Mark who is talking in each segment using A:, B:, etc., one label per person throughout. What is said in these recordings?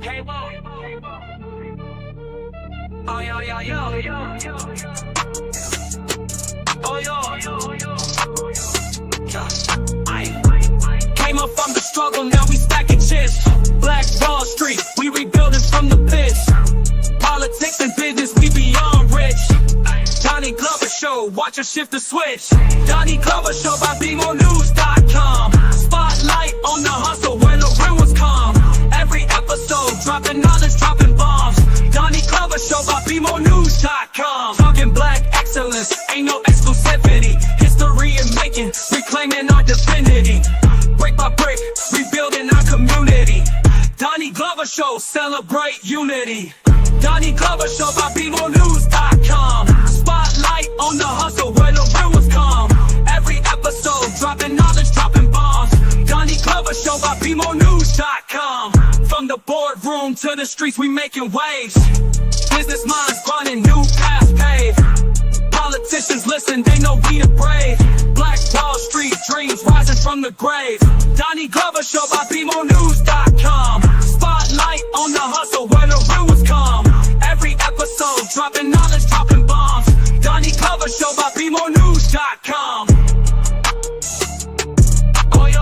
A: Oh, yo, yo, yo, yo, yo. Oh, yo, came up from the struggle, now we stacking chips. Black Wall Street, we rebuilding from the pits. Politics and business, we beyond rich. Donnie Glover Show, watch us shift the switch. Donnie Glover Show by BMOnews.com. Spotlight on the hustle when the real was calm. Every episode, dropping knowledge, dropping bombs. Donnie Glover Show by BMOnews.com. Talking black excellence, ain't no exclusivity. History in making, reclaiming our divinity. Brick by brick, rebuilding our community. Donnie Glover Show, celebrate unity. Donnie Glover Show by BMOnews.com. Spotlight on the hustle where the real was calm. Every episode, dropping knowledge, dropping bombs. Donnie Glover Show by BMOnews.com. From the boardroom to the streets, we making waves. Business minds running, new paths paved. Politicians listen, they know we the brave. Black Wall Street dreams rising from the grave. Donnie Glover Show by BMOnews.com. Spotlight on the hustle where the real was calm. Every episode, dropping knowledge, dropping bombs. Donnie Glover Show by BMOnews.com. Oh, yo.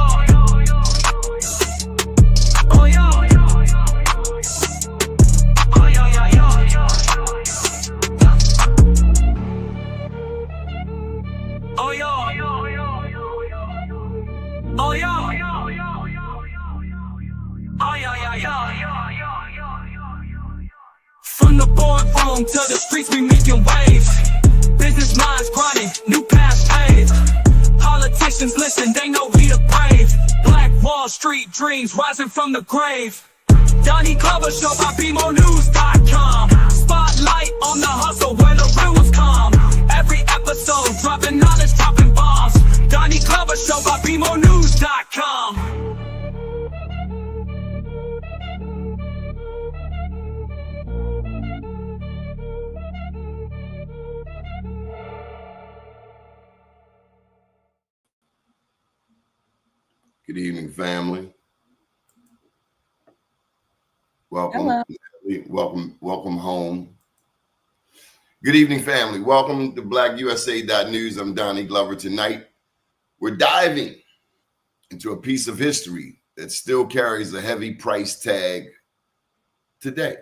A: Oh, yo. Oh, yo, yo, yo, yo. Oh, yo. Oh, yo. Oh, yo, yo, yo. From the boardroom to the streets, we making waves. Business minds grinding, new paths paved. Politicians listen, they know we the brave. Black Wall Street dreams rising from the grave. Donnie Glover Show by BMOnews.com. Spotlight on the hustle where the real was calm. Every episode, dropping knowledge, dropping bombs. Donnie Glover Show by BMOnews.com.
B: Good evening, family. Welcome.
C: Hello.
B: Welcome home. Good evening, family. Welcome to BlackUSA.News. I'm Donnie Glover. Tonight, we're diving into a piece of history that still carries a heavy price tag today.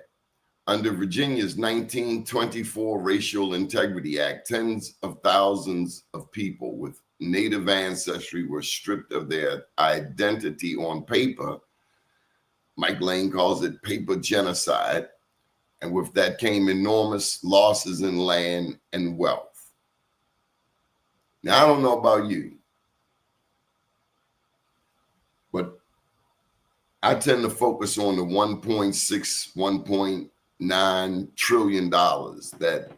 B: Under Virginia's 1924 Racial Integrity Act, tens of thousands of people with Native ancestry were stripped of their identity on paper. Mike Lane calls it paper genocide. And with that came enormous losses in land and wealth. Now, I don't know about you, but I tend to focus on the 1.6, 1.9 trillion dollars that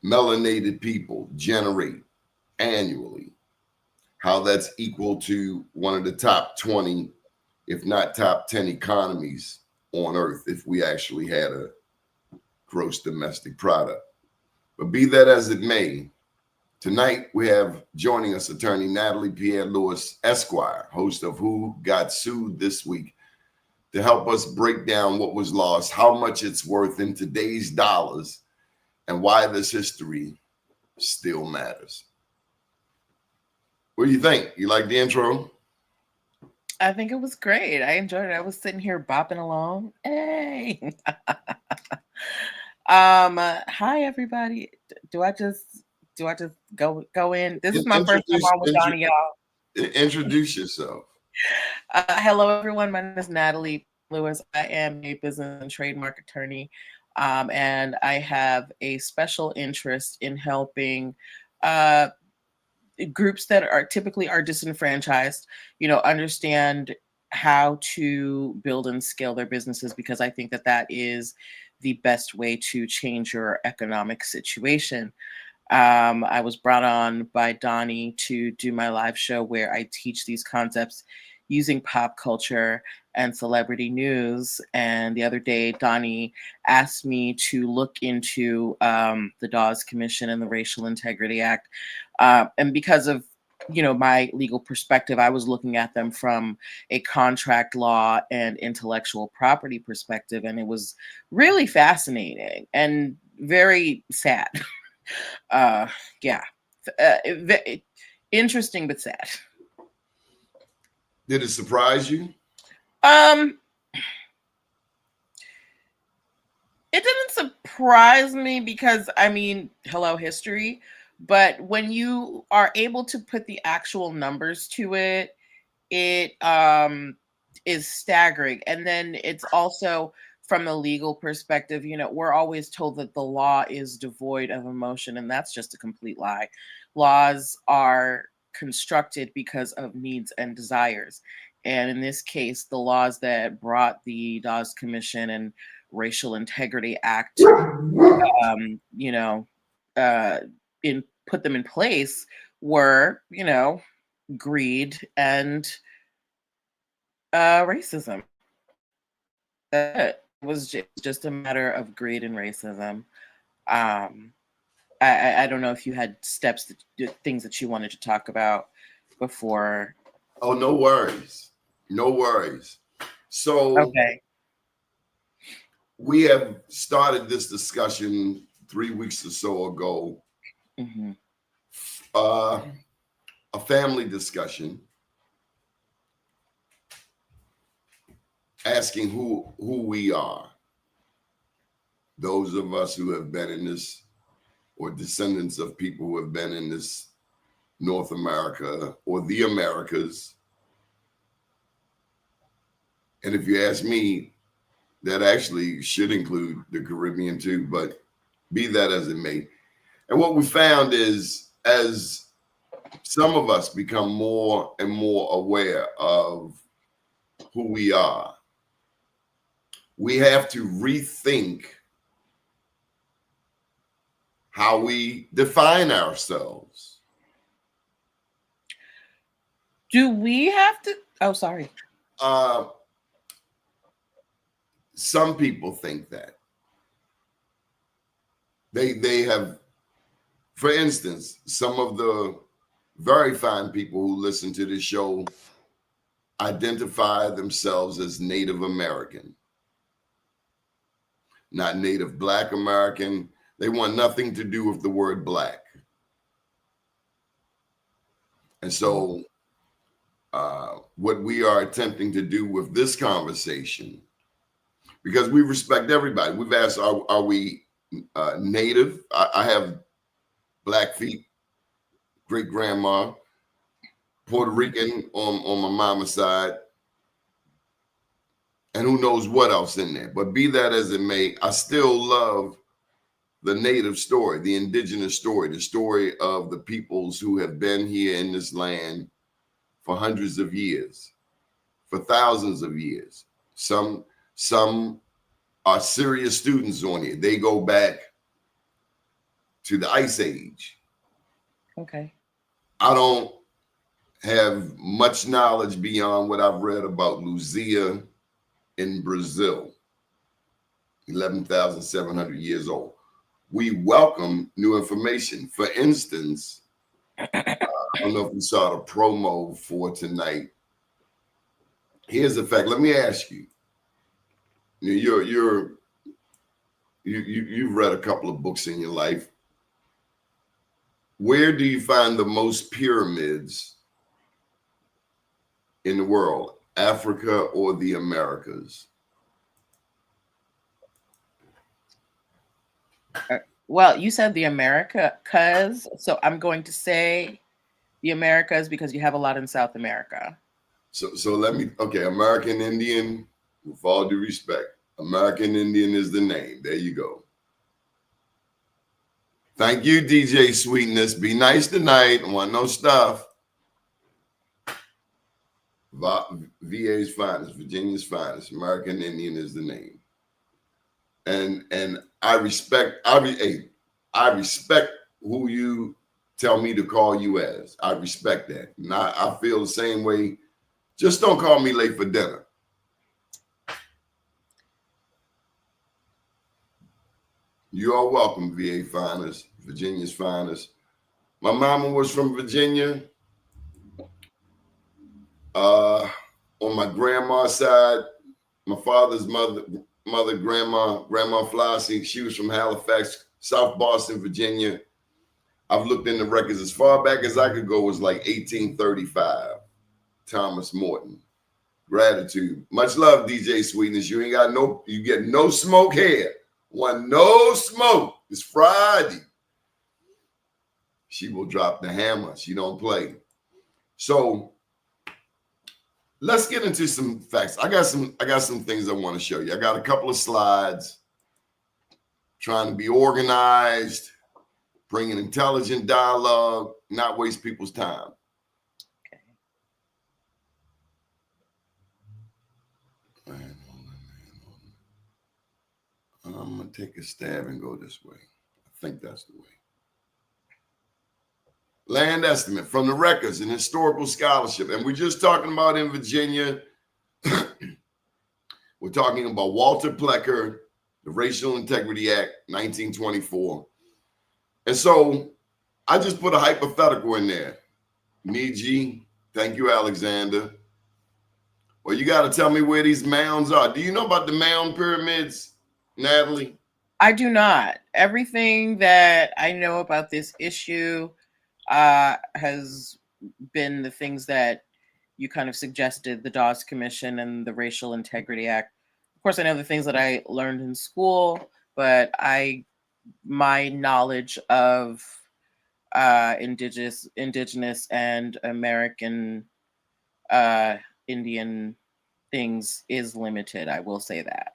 B: melanated people generate annually, how that's equal to one of the top 20, if not top 10 economies on earth if we actually had a gross domestic product. But be that as it may, tonight we have joining us attorney Natalie Pierre-Lewis, Esquire, host of Who Got Sued This Week, to help us break down what was lost, how much it's worth in today's dollars, and why this history still matters. What do you think? You like the intro?
C: I think it was great. I enjoyed it. I was sitting here bopping along. Hey. Hi everybody. Do I just go in? This is my first time on with Donnie, y'all.
B: Introduce yourself.
C: Hello everyone. My name is Natalie Lewis. I am a business and trademark attorney. And I have a special interest in helping groups that are typically disenfranchised, understand how to build and scale their businesses, because I think that is the best way to change your economic situation. I was brought on by Donnie to do my live show where I teach these concepts using pop culture and celebrity news. And the other day, Donnie asked me to look into the Dawes Commission and the Racial Integrity Act. And because of my legal perspective, I was looking at them from a contract law and intellectual property perspective, and it was really fascinating and very sad. Yeah, interesting but sad.
B: Did it surprise you?
C: It didn't surprise me because, hello, history. But when you are able to put the actual numbers to it, it is staggering. And then it's also from a legal perspective, we're always told that the law is devoid of emotion, and that's just a complete lie. Laws are constructed because of needs and desires. And in this case, the laws that brought the Dawes Commission and Racial Integrity Act, put them in place were, greed and racism. It was just a matter of greed and racism. I don't know if you had things that you wanted to talk about before.
B: Oh, no worries. No worries. So
C: Okay.
B: We have started this discussion 3 weeks or so ago.
C: Mm-hmm.
B: A family discussion asking who we are. Those of us who have been in this, or descendants of people who have been in this North America or the Americas. And if you ask me, that actually should include the Caribbean too, but be that as it may. And what we found is, as some of us become more and more aware of who we are, we have to rethink how we define ourselves.
C: Do we have to? Oh, sorry.
B: Some people think that. They have, for instance, some of the very fine people who listen to this show identify themselves as Native American, not Native Black American. They want nothing to do with the word Black. And so what we are attempting to do with this conversation, because we respect everybody. We've asked, are we Native? I have Blackfeet great-grandma, Puerto Rican on my mama's side, and who knows what else in there. But be that as it may, I still love the Native story, the indigenous story, the story of the peoples who have been here in this land for hundreds of years, for thousands of years. Some are serious students on here. They go back to the Ice Age.
C: Okay.
B: I don't have much knowledge beyond what I've read about Luzia in Brazil, 11,700 years old. We welcome new information. For instance, I don't know if you saw the promo for tonight. Here's the fact. Let me ask you. You've read a couple of books in your life. Where do you find the most pyramids in the world, Africa or the Americas?
C: Well, you said the Americas, so I'm going to say the Americas because you have a lot in South America.
B: So let me, okay, American Indian, with all due respect, American Indian is the name. There you go. Thank you, DJ Sweetness. Be nice tonight. I want no stuff. VA's finest, Virginia's finest. American Indian is the name. And I respect who you tell me to call you as. I respect that. And I feel the same way. Just don't call me late for dinner. You are welcome, VA finest, Virginia's finest. My mama was from Virginia. On my grandma's side, my father's mother, grandma Flossie, she was from Halifax, South Boston, Virginia. I've looked in the records as far back as I could go was like 1835. Thomas Morton. Gratitude. Much love, DJ Sweetness. You ain't got no, you get no smoke here. One no smoke. It's Friday. She will drop the hammer. She don't play. So let's get into some facts. I got some things I want to show you. I got a couple of slides. Trying to be organized, bring an intelligent dialogue, not waste people's time. I'm going to take a stab and go this way. I think that's the way. Land estimate from the records and historical scholarship. And we're just talking about in Virginia. We're talking about Walter Plecker, the Racial Integrity Act, 1924. And so I just put a hypothetical in there. Niji, thank you, Alexander. Well, you got to tell me where these mounds are. Do you know about the mound pyramids, Natalie?
C: I do not. Everything that I know about this issue has been the things that you kind of suggested, the Dawes Commission and the Racial Integrity Act. Of course, I know the things that I learned in school, but my knowledge of indigenous and American Indian things is limited. I will say that.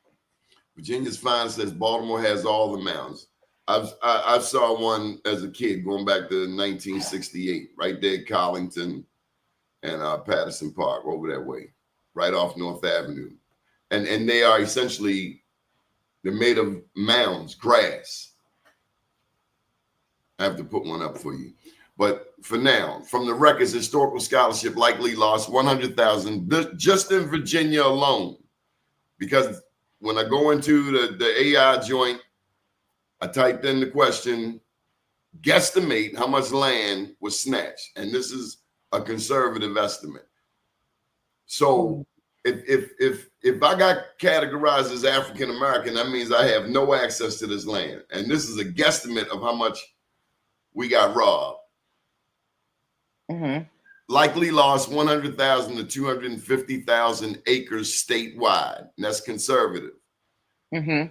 B: Virginia's Fine says Baltimore has all the mounds. I saw one as a kid going back to 1968, right there at Collington and Patterson Park over that way, right off North Avenue. And they are essentially, they're made of mounds, grass. I have to put one up for you. But for now, from the records, historical scholarship likely lost 100,000 just in Virginia alone. Because when I go into the AI joint, I typed in the question, guesstimate how much land was snatched. And this is a conservative estimate. So if I got categorized as African American, that means I have no access to this land. And this is a guesstimate of how much we got robbed.
C: Mm-hmm.
B: Likely lost 100,000 to 250,000 acres statewide. And that's conservative.
C: Mm-hmm.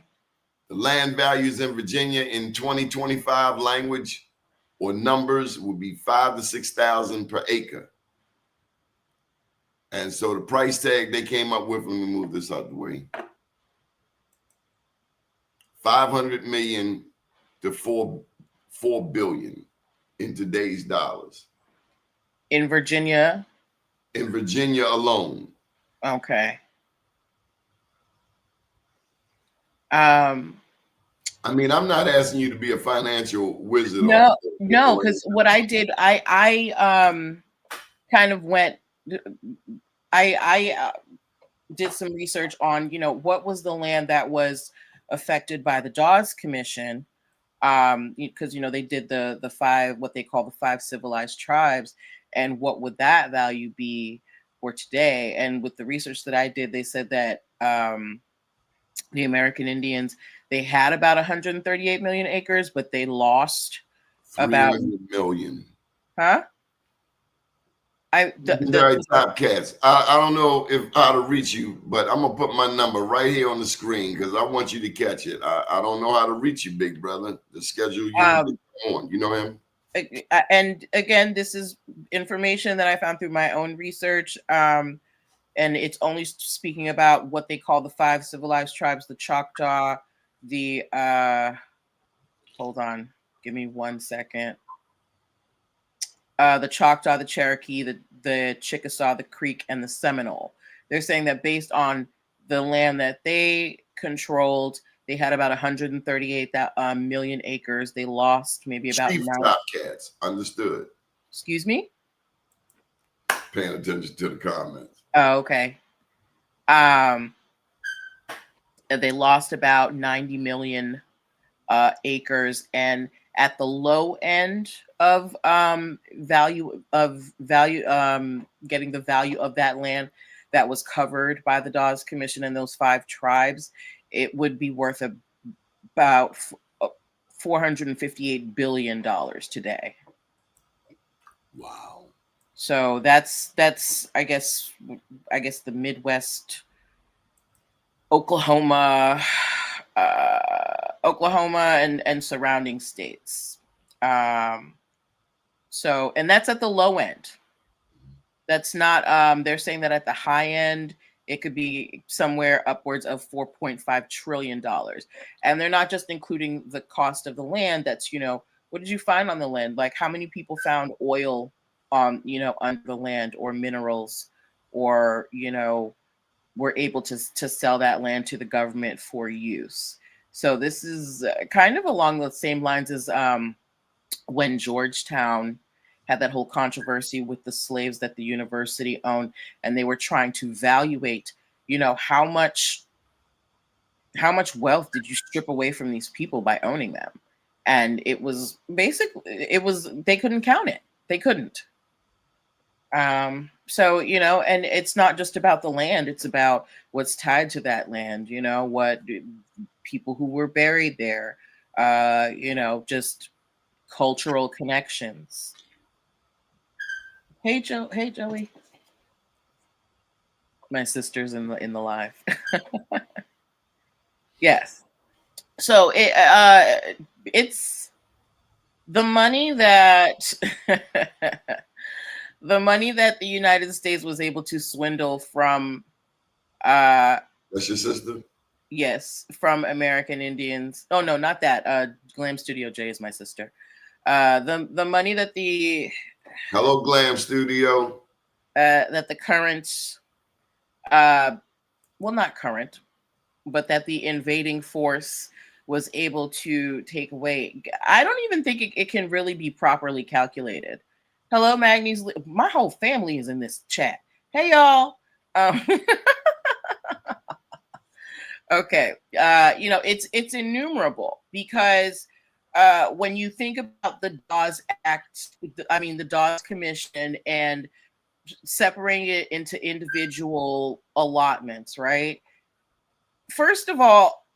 B: The land values in Virginia in 2025 language or numbers would be 5,000 to 6,000 per acre. And so the price tag they came up with, let me move this out the way, 500 million to 4 billion in today's dollars.
C: In Virginia?
B: In Virginia alone.
C: Okay.
B: I mean, I'm not asking you to be a financial wizard.
C: No, because what I did, I kind of went, I did some research on, what was the land that was affected by the Dawes Commission, because they did the five, what they call the 5 civilized tribes, and what would that value be for today? And with the research that I did, they said that the American Indians, they had about 138 million acres, but they lost about
B: 300 million.
C: Huh?
B: Top cats. I don't know how to reach you, but I'm gonna put my number right here on the screen because I want you to catch it. I don't know how to reach you, big brother. The schedule you on. You know him?
C: And again, this is information that I found through my own research. And it's only speaking about what they call the 5 civilized tribes, the Choctaw, the hold on, give me 1 second. The Choctaw, the Cherokee, the Chickasaw, the Creek, and the Seminole. They're saying that based on the land that they controlled, they had about 138 million acres. They lost maybe about
B: Chief top cats. Understood.
C: Excuse me?
B: Paying attention to the comments.
C: Oh, okay. They lost about 90 million acres, and at the low end of value, getting the value of that land that was covered by the Dawes Commission and those 5 tribes, it would be worth about $458 billion today.
B: Wow.
C: So that's I guess the Midwest, Oklahoma, and surrounding states. So, and that's at the low end. That's not, they're saying that at the high end, it could be somewhere upwards of $4.5 trillion. And they're not just including the cost of the land. That's, what did you find on the land? Like how many people found oil under the land, or minerals, or, were able to sell that land to the government for use. So this is kind of along the same lines as when Georgetown had that whole controversy with the slaves that the university owned, and they were trying to evaluate, how much wealth did you strip away from these people by owning them? And it was basically, they couldn't count it. They couldn't. So, and it's not just about the land, it's about what's tied to that land, what people who were buried there, just cultural connections. Hey, Joey. My sister's in the live. Yes. So it's the money that the money that the United States was able to swindle from.
B: That's your sister?
C: Yes, from American Indians. Oh no, not that. Glam Studio J is my sister. The money that the
B: Hello, Glam Studio.
C: That the current, well, not current, but that the invading force was able to take away. I don't even think it can really be properly calculated. Hello, Magnes. My whole family is in this chat. Hey, y'all. Okay. It's innumerable, because when you think about the Dawes Act, the Dawes Commission, and separating it into individual allotments, right? First of all,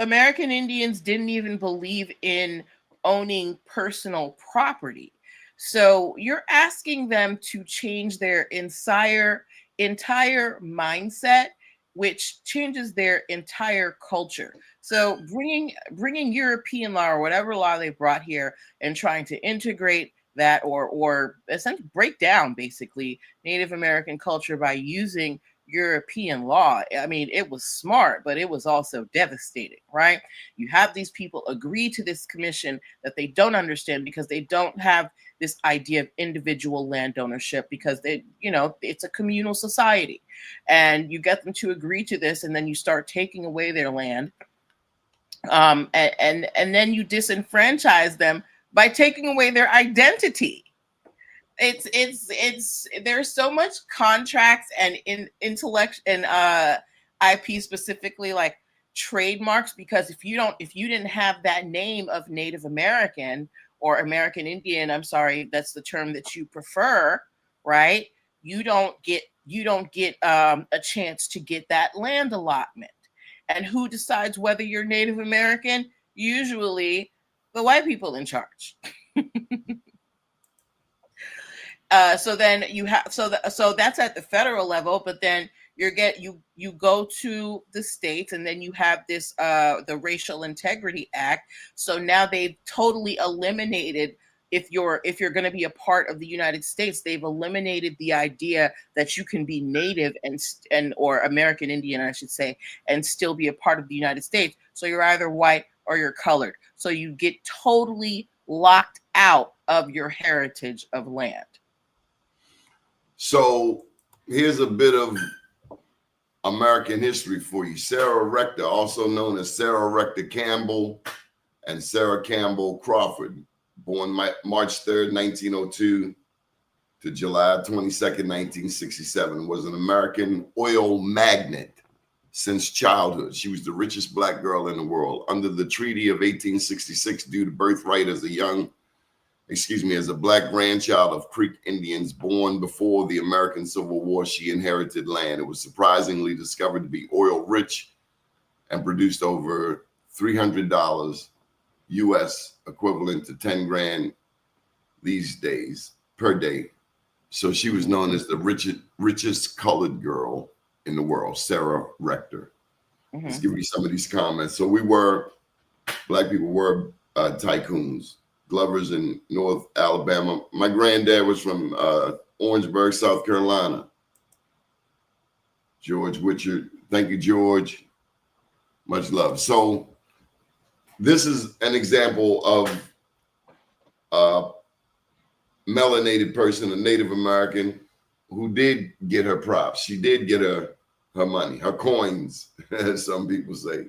C: American Indians didn't even believe in owning personal property. So you're asking them to change their entire mindset, which changes their entire culture. So bringing European law or whatever law they brought here and trying to integrate that or essentially break down basically Native American culture by using European law. I mean, it was smart, but it was also devastating, right? You have these people agree to this commission that they don't understand because they don't have this idea of individual land ownership, because it's a communal society, and you get them to agree to this, and then you start taking away their land, and then you disenfranchise them by taking away their identity. There's so much contracts and intellect and IP, specifically like trademarks, because if you didn't have that name of Native American or American Indian, I'm sorry, that's the term that you prefer, right? You don't get a chance to get that land allotment. And who decides whether you're Native American? Usually the white people in charge. So then you have so that's at the federal level, but then you go to the states, and then you have this the Racial Integrity Act. So now they've totally eliminated, if you're going to be a part of the United States, they've eliminated the idea that you can be Native and or American Indian, I should say, and still be a part of the United States. So you're either white or you're colored. So you get totally locked out of your heritage of land.
B: So here's a bit of American history for you. Sarah Rector, also known as Sarah Rector Campbell and Sarah Campbell Crawford, born March 3rd, 1902 to July 22nd, 1967, was an American oil magnate, since childhood. She was the richest Black girl in the world. Under the Treaty of 1866, due to birthright as a Black grandchild of Creek Indians born before the American Civil War, she inherited land. It was surprisingly discovered to be oil rich and produced over $300 US, equivalent to 10 grand these days per day. So she was known as the richest colored girl in the world, Sarah Rector. Let's give you some of these comments. So Black people were tycoons. Glover's in North Alabama. My granddad was from Orangeburg, South Carolina. George Witcher. Thank you, George. Much love. So this is an example of a melanated person, a Native American, who did get her props. She did get her money, her coins, as some people say.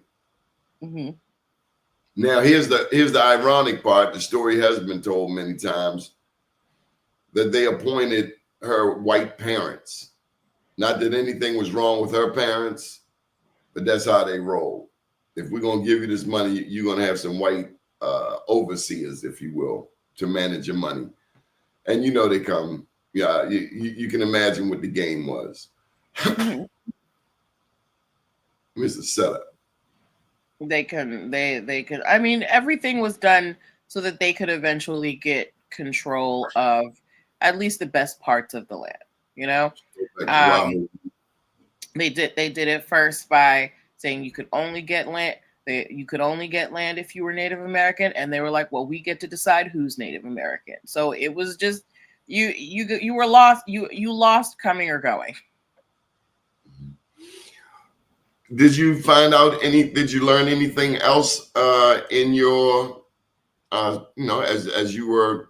B: Now, here's the ironic part. The story has been told many times that they appointed her white parents. Not that anything was wrong with her parents, but that's how they roll. If we're going to give you this money, you're going to have some white overseers, if you will, to manage your money. And you know they come. Yeah, you can imagine what the game was. Mr. Setup.
C: They could. I mean, everything was done so that they could eventually get control of at least the best parts of the land. You know, they did it first by saying you could only get land. You could only get land if you were Native American, and they were like, "Well, we get to decide who's Native American." So it was just you were lost. You lost coming or going.
B: Did you find out did you learn anything else in your, as you were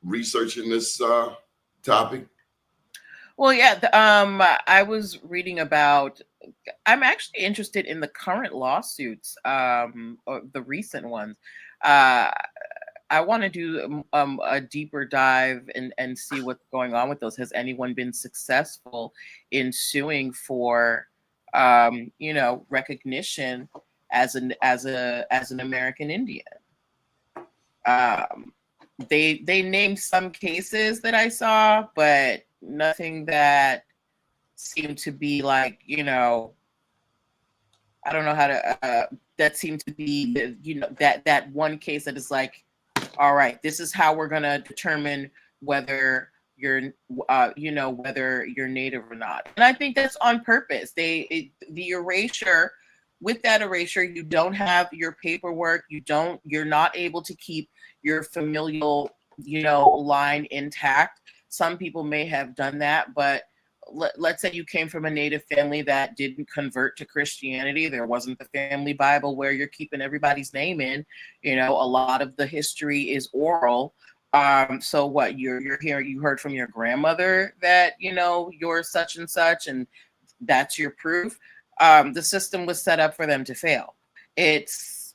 B: researching this topic?
C: Well, yeah, I was reading about, I'm actually interested in the current lawsuits, or the recent ones. I want to do a deeper dive and see what's going on with those. Has anyone been successful in suing for recognition as an American Indian? They named some cases that I saw, but nothing that seemed to be like, I don't know how to, that seemed to be, that one case that is like, all right, this is how we're going to determine whether you're, whether you're Native or not. And I think that's on purpose. The erasure, with that erasure, you don't have your paperwork. You're not able to keep your familial, line intact. Some people may have done that, but let's say you came from a Native family that didn't convert to Christianity. There wasn't the family Bible where you're keeping everybody's name in. A lot of the history is oral. So what you're hearing, you heard from your grandmother that, you're such and such, and that's your proof. The system was set up for them to fail. It's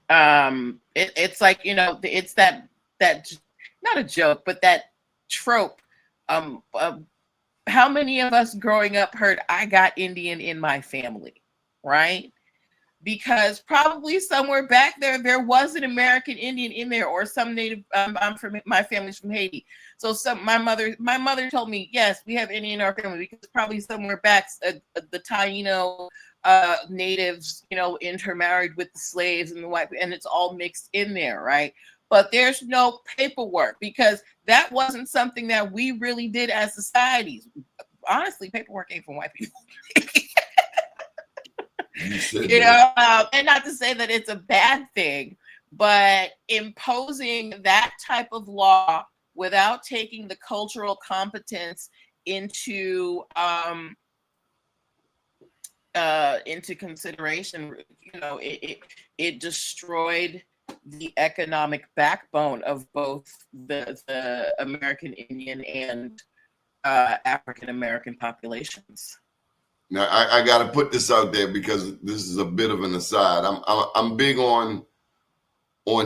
C: like, it's that not a joke, but that trope. How many of us growing up heard, I got Indian in my family, right? Because probably somewhere back there was an American Indian in there, or some Native. My family's from Haiti, so my mother told me, yes, we have Indian in our family, because probably somewhere back the Taino natives, intermarried with the slaves and the white, and it's all mixed in there, right? But there's no paperwork, because that wasn't something that we really did as societies. Honestly, paperwork ain't from white people. And not to say that it's a bad thing, but imposing that type of law without taking the cultural competence into consideration, it destroyed the economic backbone of both the American Indian and African American populations.
B: Now, I got to put this out there because this is a bit of an aside. I'm big on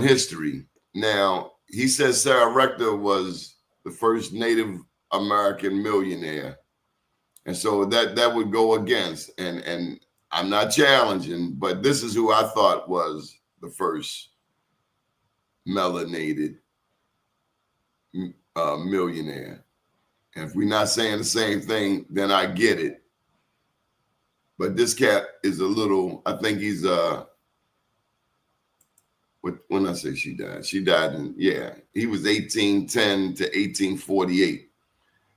B: history. Now, he says Sarah Rector was the first Native American millionaire. And so that would go against, and I'm not challenging, but this is who I thought was the first melanated millionaire. And if we're not saying the same thing, then I get it. But this cat is a little, I think he's when I say she died in, he was 1810 to 1848,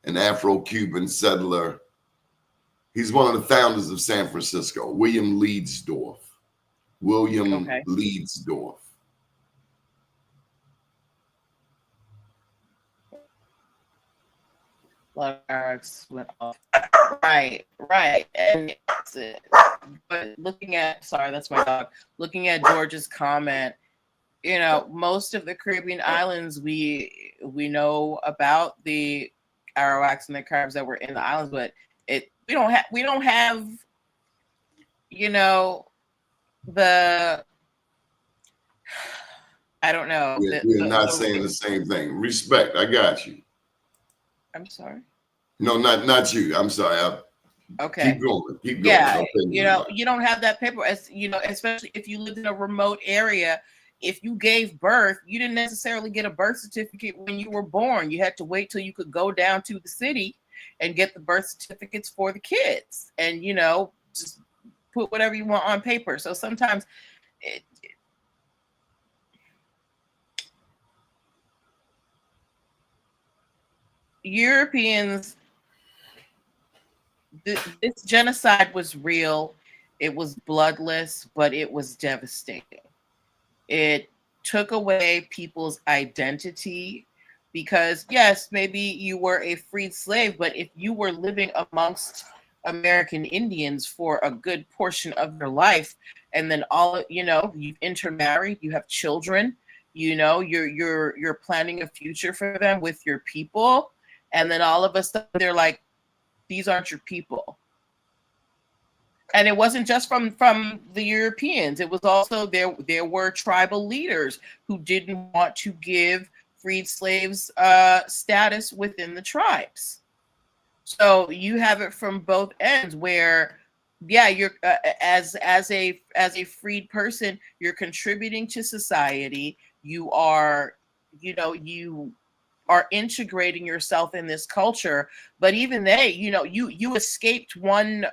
B: an Afro-Cuban settler. He's one of the founders of San Francisco, William Leedsdorf. Leedsdorf.
C: Went off. Right. And but looking at, sorry, that's my dog. Looking at George's comment, you know, most of the Caribbean islands, we know about the Arawaks and the Caribs that were in the islands, but we don't have, you know, I don't know.
B: We're not saying the same thing. Respect. I got you.
C: I'm sorry.
B: No, not you. I'm sorry.
C: Okay.
B: Keep going.
C: Yeah, you know, you don't have that paper, as you know, especially if you lived in a remote area. If you gave birth, you didn't necessarily get a birth certificate when you were born. You had to wait till you could go down to the city and get the birth certificates for the kids, and you know, just put whatever you want on paper. So sometimes Europeans, this genocide was real. It was bloodless, but it was devastating. It took away people's identity because, yes, maybe you were a freed slave, but if you were living amongst American Indians for a good portion of your life, and then you've intermarried, you have children, you know, you're planning a future for them with your people, and then all of a sudden they're like, these aren't your people. And it wasn't just from the Europeans. It was also there were tribal leaders who didn't want to give freed slaves status within the tribes. So you have it from both ends where, yeah, you're as a freed person, you're contributing to society. You are, you are integrating yourself in this culture, but even you escaped one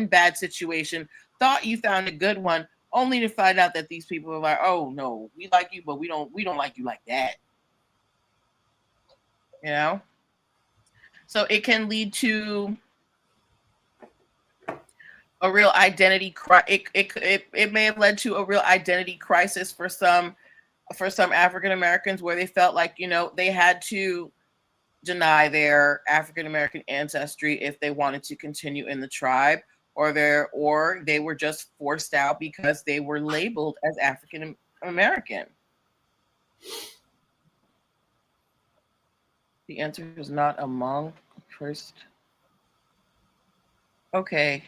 C: bad situation, thought you found a good one, only to find out that these people are like, oh no, we like you, but we don't like you like that. You know? So it can lead to a real identity crisis. It may have led to a real identity crisis for some African Americans, where they felt like, they had to deny their African American ancestry if they wanted to continue in the tribe, or they were just forced out because they were labeled as African American. The answer is not among first. Okay.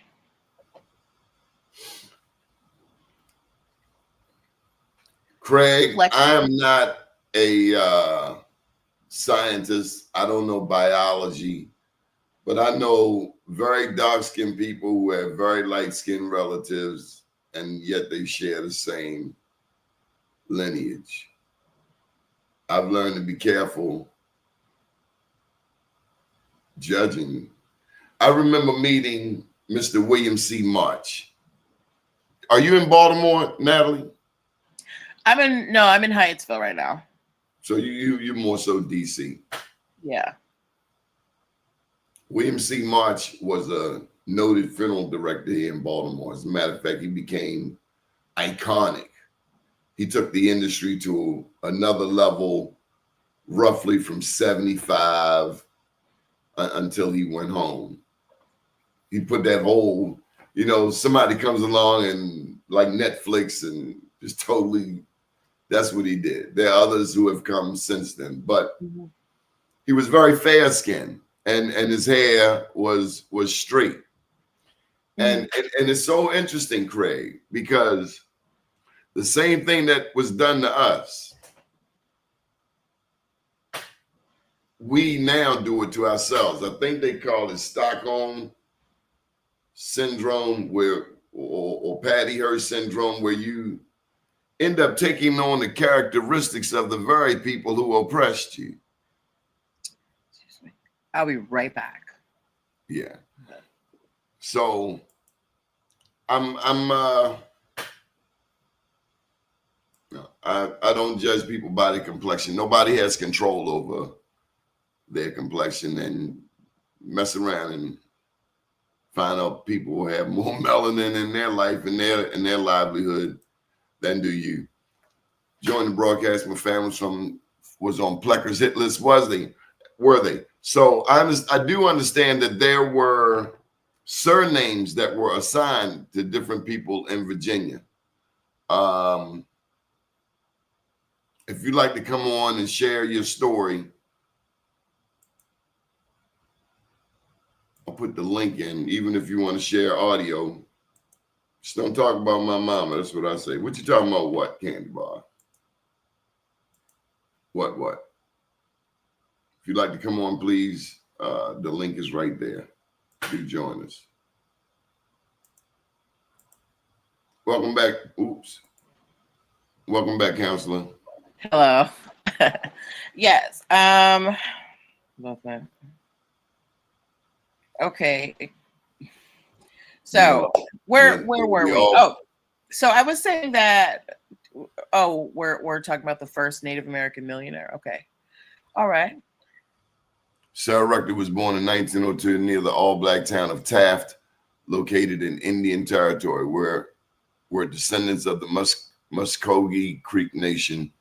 B: Craig, I am not a scientist. I don't know biology, but I know very dark-skinned people who have very light-skinned relatives, and yet they share the same lineage. I've learned to be careful judging. I remember meeting Mr. William C. March. Are you in Baltimore, Natalie?
C: I'm in Hyattsville right now.
B: So you're more so DC.
C: Yeah.
B: William C. March was a noted funeral director here in Baltimore. As a matter of fact, he became iconic. He took the industry to another level, roughly from 75 until he went home. He put that whole, somebody comes along and like Netflix and just totally, that's what he did. There are others who have come since then, but he was very fair skinned, and his hair was straight. And it's so interesting, Craig, because the same thing that was done to us, we now do it to ourselves. I think they call it Stockholm syndrome, or Patty Hearst syndrome, where you end up taking on the characteristics of the very people who oppressed you.
C: I'll be right back.
B: Yeah. So I don't judge people by their complexion. Nobody has control over their complexion, and mess around and find out people who have more melanin in their life and their livelihood than do you. Joined the broadcast, my family was on Plecker's hit list. Were they? So I do understand that there were surnames that were assigned to different people in Virginia. If you'd like to come on and share your story, I'll put the link in, even if you want to share audio. Just don't talk about my mama. That's what I say. What you talking about? What, Candy Bar? What? If you'd like to come on, please, the link is right there. Do join us. Welcome back. Oops. Welcome back, counselor.
C: Hello. Yes. Okay. So where were we? Oh, so I was saying that. Oh, we're talking about the first Native American millionaire. Okay. All right.
B: Sarah Rector was born in 1902 near the all-black town of Taft, located in Indian Territory, where descendants of the Muskogee Creek Nation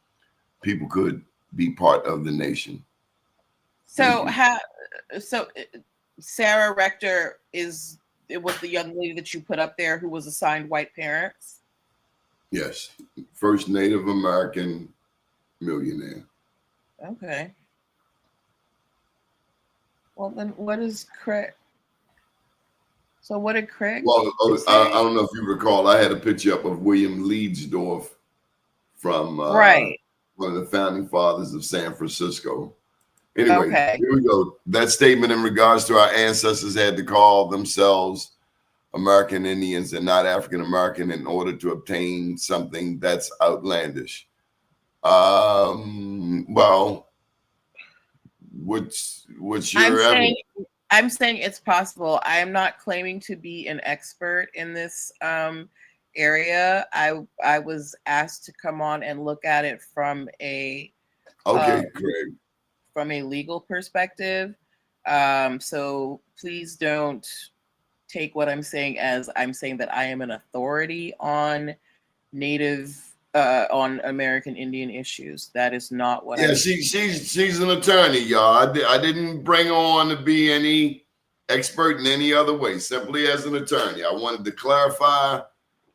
B: people could be part of the nation.
C: So Sarah Rector was the young lady that you put up there who was assigned white parents?
B: Yes. First Native American millionaire.
C: Okay. Well, then what is Craig? So what did Craig?
B: Well, I don't know if you recall, I had a picture up of William Leedsdorf from
C: right.
B: One of the founding fathers of San Francisco. Anyway,
C: okay.
B: Here we go. That statement in regards to our ancestors had to call themselves American Indians and not African American in order to obtain something that's outlandish. Well, what's your evidence?
C: I'm saying it's possible. I am not claiming to be an expert in this area. I was asked to come on and look at it from a
B: Craig.
C: From a legal perspective. So please don't take what I'm saying as I'm saying that I am an authority on on American Indian issues. That is not what.
B: Yeah, she's an attorney, y'all. I didn't bring her on to be any expert in any other way. Simply as an attorney, I wanted to clarify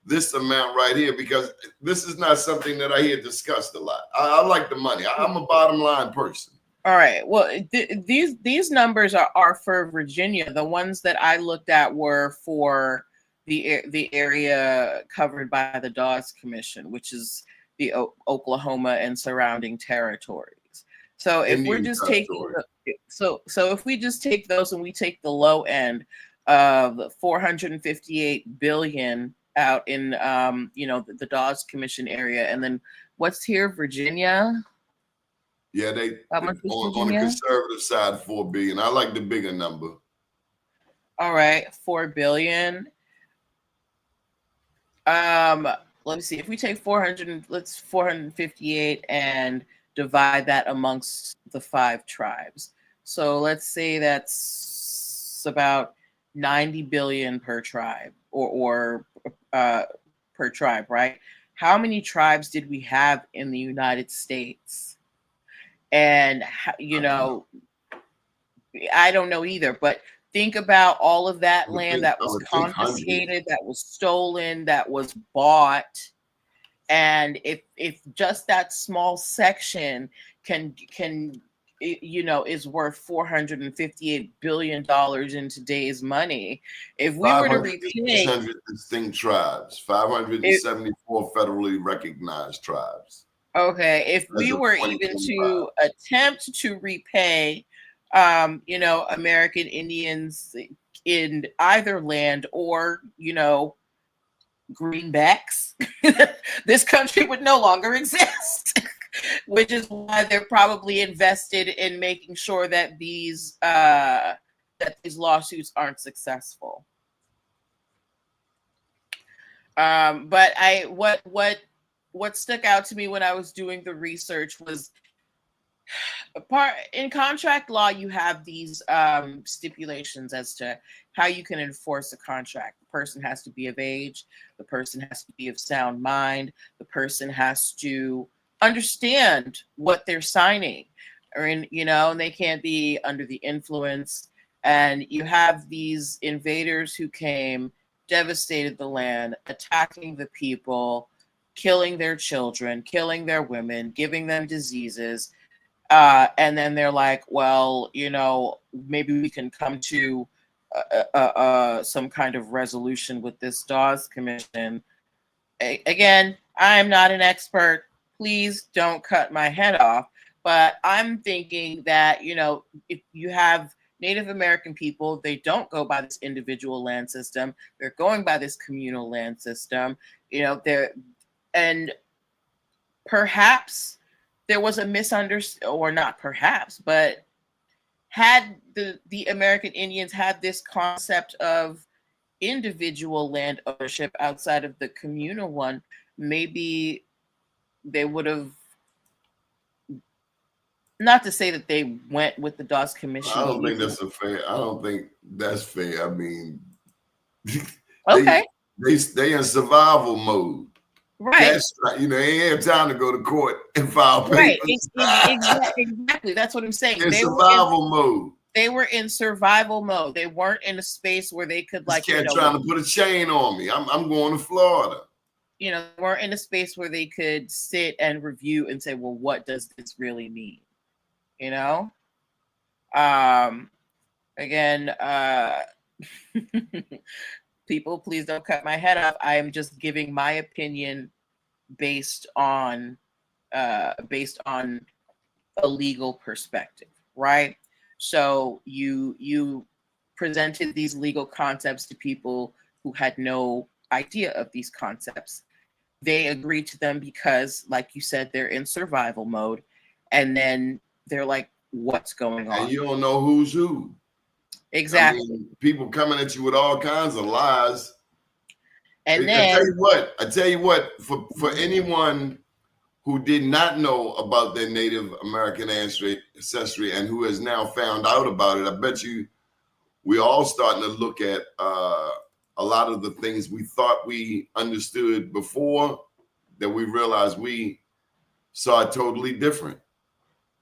B: this amount right here because this is not something that I hear discussed a lot. I like the money. I'm a bottom line person.
C: All right. Well, these numbers are for Virginia. The ones that I looked at were for the area covered by the Dawes Commission, which is the Oklahoma and surrounding territories. So if we're just taking so if we just take those and we take the low end of 458 billion out in the Dawes Commission area, and then what's here, Virginia?
B: Yeah, on the conservative side, 4 billion. I like the bigger number.
C: All right, 4 billion. Let me see. If we take 458 and divide that amongst the 5 tribes. So let's say that's about 90 billion per tribe or per tribe, right? How many tribes did we have in the United States? And, I don't know either, but think about all of that land that was confiscated, that was stolen, that was bought. And if just that small section can is worth $458 billion in today's money. If we were to repay
B: 600 distinct tribes, 574 federally recognized tribes.
C: Okay, if we were even to attempt to repay you know, American Indians in either land or, you know, greenbacks, this country would no longer exist. Which is why they're probably invested in making sure that these lawsuits aren't successful. But what stuck out to me when I was doing the research was in contract law, you have these stipulations as to how you can enforce a contract. The person has to be of age. The person has to be of sound mind. The person has to understand what they're signing, or you know, and they can't be under the influence. And you have these invaders who came, devastated the land, attacking the people, killing their children, killing their women, giving them diseases. And then they're like, well, you know, maybe we can come to some kind of resolution with this Dawes Commission. Again, I'm not an expert. Please don't cut my head off. But I'm thinking that, you know, if you have Native American people, they don't go by this individual land system. They're going by this communal land system. You know, and perhaps there was a misunderstanding, or not perhaps, but had the American Indians had this concept of individual land ownership outside of the communal one, maybe they would have, not to say that they went with the Dawes Commission.
B: I don't think that's I don't think that's fair. I mean,
C: okay,
B: they in survival mode.
C: Right.
B: That's right. You know, they ain't have time to go to court and file papers.
C: Right. Exactly. That's what I'm saying.
B: In survival mode.
C: They were in survival mode. They weren't in a space where they could, like,
B: trying to put a chain on me. I'm going to Florida.
C: You know, they weren't in a space where they could sit and review and say, well, what does this really mean? You know? Again, people, please don't cut my head off. I am just giving my opinion based on a legal perspective, right? So you presented these legal concepts to people who had no idea of these concepts. They agreed to them because, like you said, they're in survival mode, and then they're like, what's going on?
B: And you don't know who's who.
C: Exactly.
B: I mean, people coming at you with all kinds of lies.
C: And then
B: I tell you what, for anyone who did not know about their Native American ancestry and who has now found out about it, I bet you we're all starting to look at a lot of the things we thought we understood before that we realized we saw it totally different.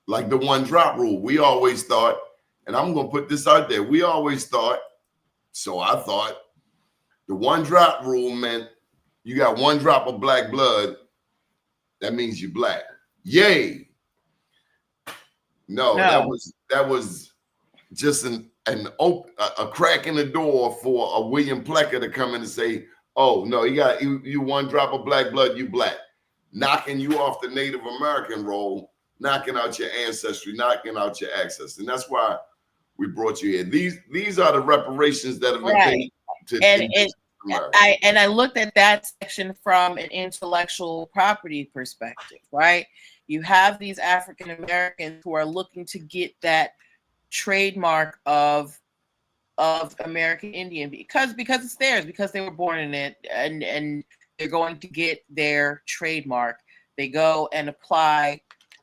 B: Like the one drop rule. We always thought, and I'm going to put this out there, we always thought, so I thought, the one drop rule meant you got one drop of black blood, that means you're black. Yay. No. that was just a crack in the door for a William Plecker to come in and say, oh, no, you one drop of black blood, you black. Knocking you off the Native American roll, knocking out your ancestry, knocking out your access. And that's why we brought you here. These are the reparations that have been paid to
C: I looked at that section from an intellectual property perspective, right? You have these African Americans who are looking to get that trademark of American Indian because it's theirs, because they were born in it, and they're going to get their trademark. They go and apply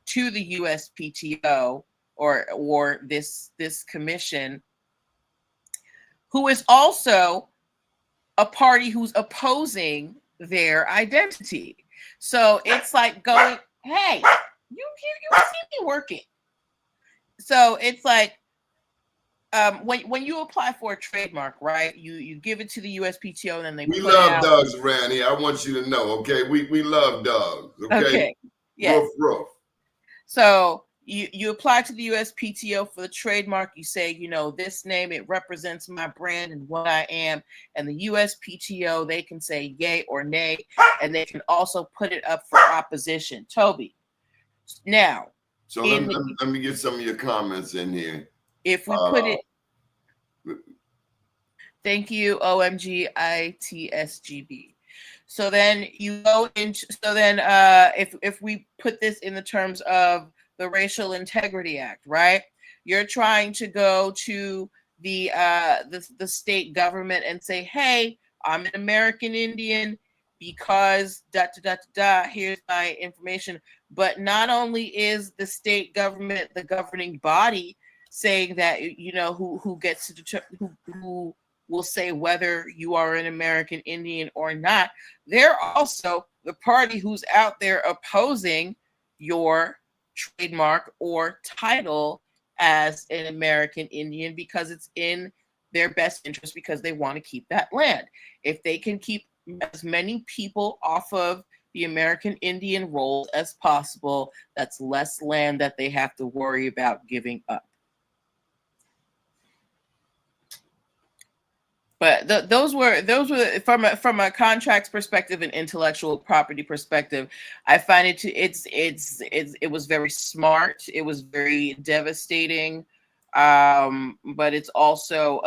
C: to the USPTO or this commission, who is also a party who's opposing their identity. So it's like going, hey, you see me working. So it's like when you apply for a trademark, right? You give it to the USPTO, and then they
B: put love dogs around here. I want you to know, okay? We love dogs. Okay.
C: Yes.
B: Ruff.
C: So you apply to the USPTO for the trademark. You say, you know, this name, it represents my brand and what I am. And the USPTO, they can say yay or nay, and they can also put it up for opposition. Toby, now.
B: So let me get some of your comments in here.
C: If we put it, thank you, OMGITSGB. So then you go into, so then if we put this in the terms of the Racial Integrity Act, right? You're trying to go to the state government and say, hey, I'm an American Indian because here's my information. But not only is the state government the governing body saying that, you know, who gets to determine who will say whether you are an American Indian or not, they're also the party who's out there opposing your trademark or title as an American Indian because it's in their best interest, because they want to keep that land. If they can keep as many people off of the American Indian rolls as possible, that's less land that they have to worry about giving up. But those were from a contracts perspective and intellectual property perspective. I find it was very smart. It was very devastating, but it's also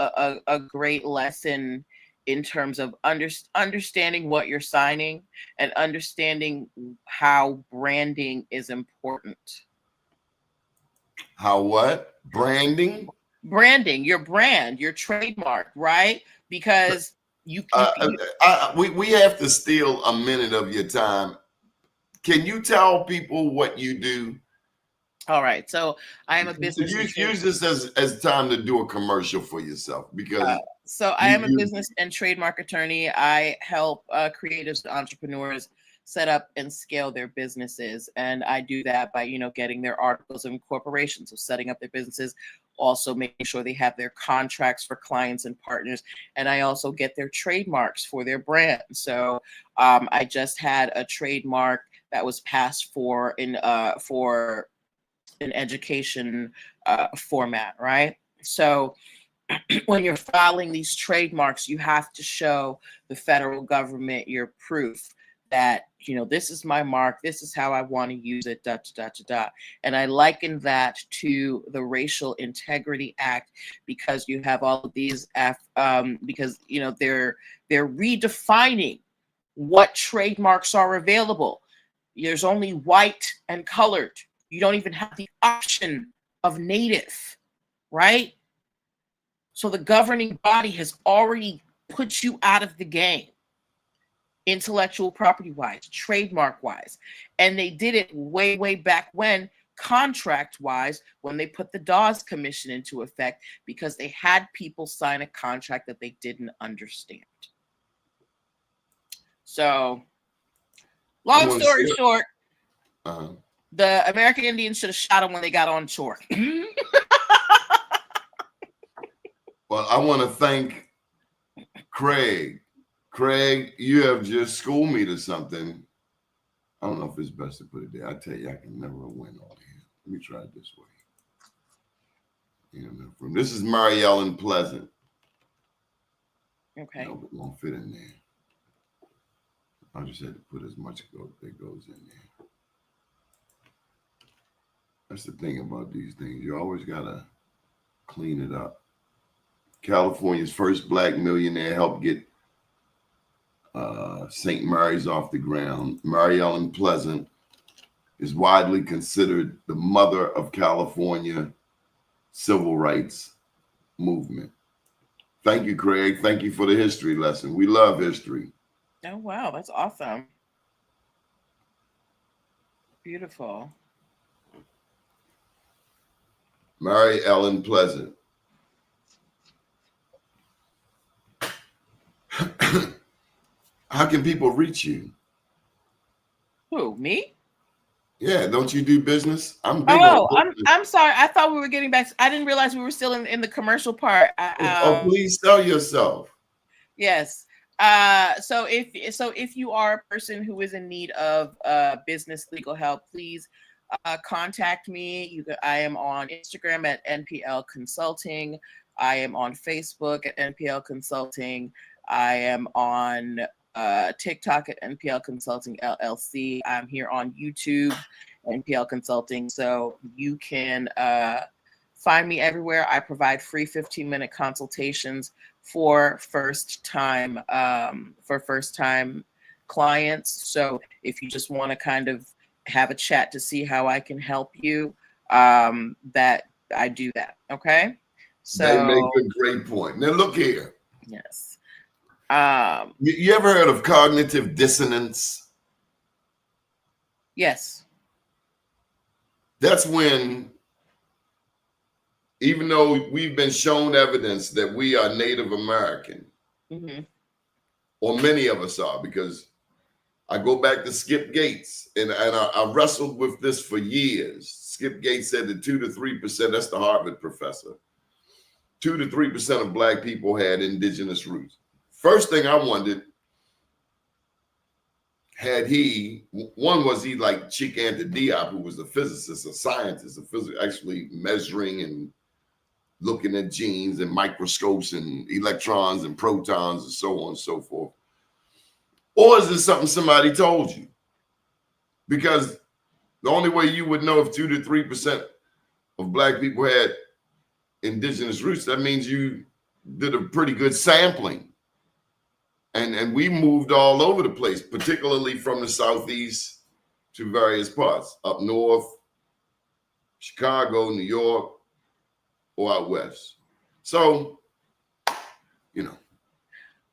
C: a great lesson in terms of understanding what you're signing and understanding how branding is important.
B: How what? Branding?
C: Branding, your brand, your trademark, right? Because we
B: have to steal a minute of your time. Can you tell people what you do?
C: All right. So I am a business.
B: Use this as time to do a commercial for yourself, because
C: I am a business and trademark attorney. I help creatives and entrepreneurs set up and scale their businesses, and I do that by, you know, getting their articles of incorporation, so setting up their businesses, also making sure they have their contracts for clients and partners, and I also get their trademarks for their brand. So I just had a trademark that was passed for an education format, right? So when you're filing these trademarks, you have to show the federal government your proof that, you know, this is my mark, this is how I want to use it, And I liken that to the Racial Integrity Act, because you have all of these, because, you know, they're redefining what trademarks are available. There's only white and colored. You don't even have the option of native, right? So the governing body has already put you out of the game, intellectual property wise, trademark wise. And they did it way, way back when, contract wise, when they put the Dawes Commission into effect, because they had people sign a contract that they didn't understand. So, long story short, the American Indians should have shot them when they got on shore.
B: Well, I want to thank Craig. Craig, you have just schooled me to something. I don't know if it's best to put it there. I tell you, I can never win all here. Let me try it this way. This is Mary Ellen Pleasant.
C: Okay.
B: No, it won't fit in there. I just had to put as much that goes in there. That's the thing about these things. You always got to clean it up. California's first Black millionaire helped get St. Mary's off the ground. Mary Ellen Pleasant is widely considered the mother of California civil rights movement. Thank you, Craig. Thank you for the history lesson. We love history.
C: Oh, wow. That's awesome. Beautiful.
B: Mary Ellen Pleasant. How can people reach you?
C: Who, me?
B: Yeah, don't you do business? I'm big
C: on
B: business.
C: I'm sorry. I thought we were getting back. I didn't realize we were still in the commercial part.
B: Please sell yourself.
C: Yes. So if you are a person who is in need of business legal help, please contact me. I am on Instagram at NPL Consulting. I am on Facebook at NPL Consulting. I am on TikTok at NPL Consulting LLC. I'm here on YouTube, NPL Consulting. So you can Find me everywhere. I provide free 15-minute consultations for first-time clients. So if you just want to kind of have a chat to see how I can help you, that I do that. Okay. So
B: they make a great point. Now look here.
C: Yes.
B: You ever heard of cognitive dissonance?
C: Yes.
B: That's when, even though we've been shown evidence that we are Native American, or many of us are, because I go back to Skip Gates, and I wrestled with this for years. Skip Gates said that 2 to 3%, that's the Harvard professor, 2 to 3% of Black people had indigenous roots. First thing I wondered, was he like Chikanta Diop, who was a physicist, a scientist, actually measuring and looking at genes and microscopes and electrons and protons and so on and so forth? Or is it something somebody told you? Because the only way you would know if 2 to 3% of Black people had indigenous roots, that means you did a pretty good sampling. And we moved all over the place, particularly from the Southeast to various parts, up north, Chicago, New York, or out west. So,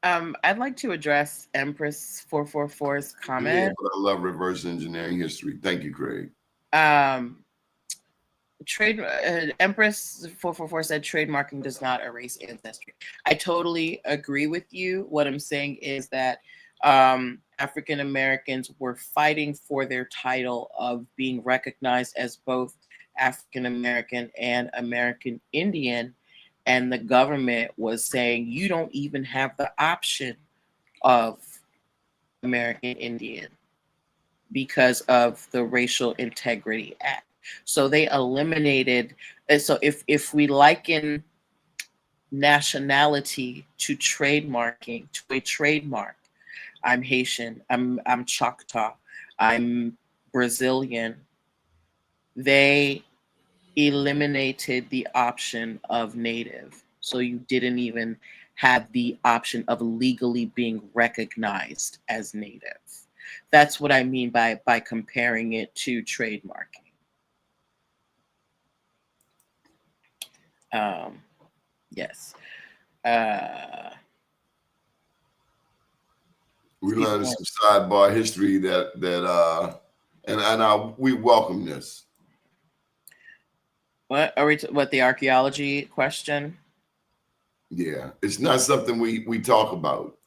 C: I'd like to address Empress 444's comment.
B: Yeah, but I love reverse engineering history. Thank you, Craig.
C: Empress 444 said trademarking does not erase ancestry. I totally agree with you. What I'm saying is that African Americans were fighting for their title of being recognized as both African American and American Indian, and the government was saying you don't even have the option of American Indian because of the Racial Integrity Act. So they eliminated. So if we liken nationality to trademarking, to a trademark, I'm Haitian, I'm Choctaw, I'm Brazilian, they eliminated the option of Native. So you didn't even have the option of legally being recognized as Native. That's what I mean by comparing it to trademarking. Yes.
B: We learned some sidebar history and we welcome this.
C: What are we? What the archaeology question?
B: Yeah, it's not something we talk about,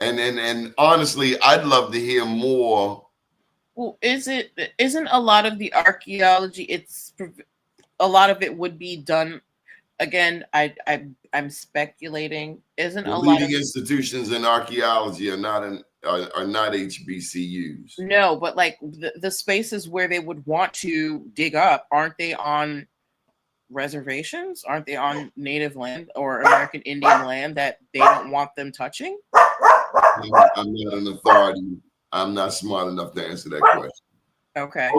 B: and honestly, I'd love to hear more.
C: Well, isn't a lot of the archaeology? It's a lot of it would be done. Again, I'm speculating. Isn't
B: The
C: a
B: leading
C: lot of
B: institutions in archaeology are not HBCUs.
C: No, but like the spaces where they would want to dig up, aren't they on reservations? Aren't they on Native land or American Indian land that they don't want them touching?
B: I'm not an authority. I'm not smart enough to answer that question.
C: Okay.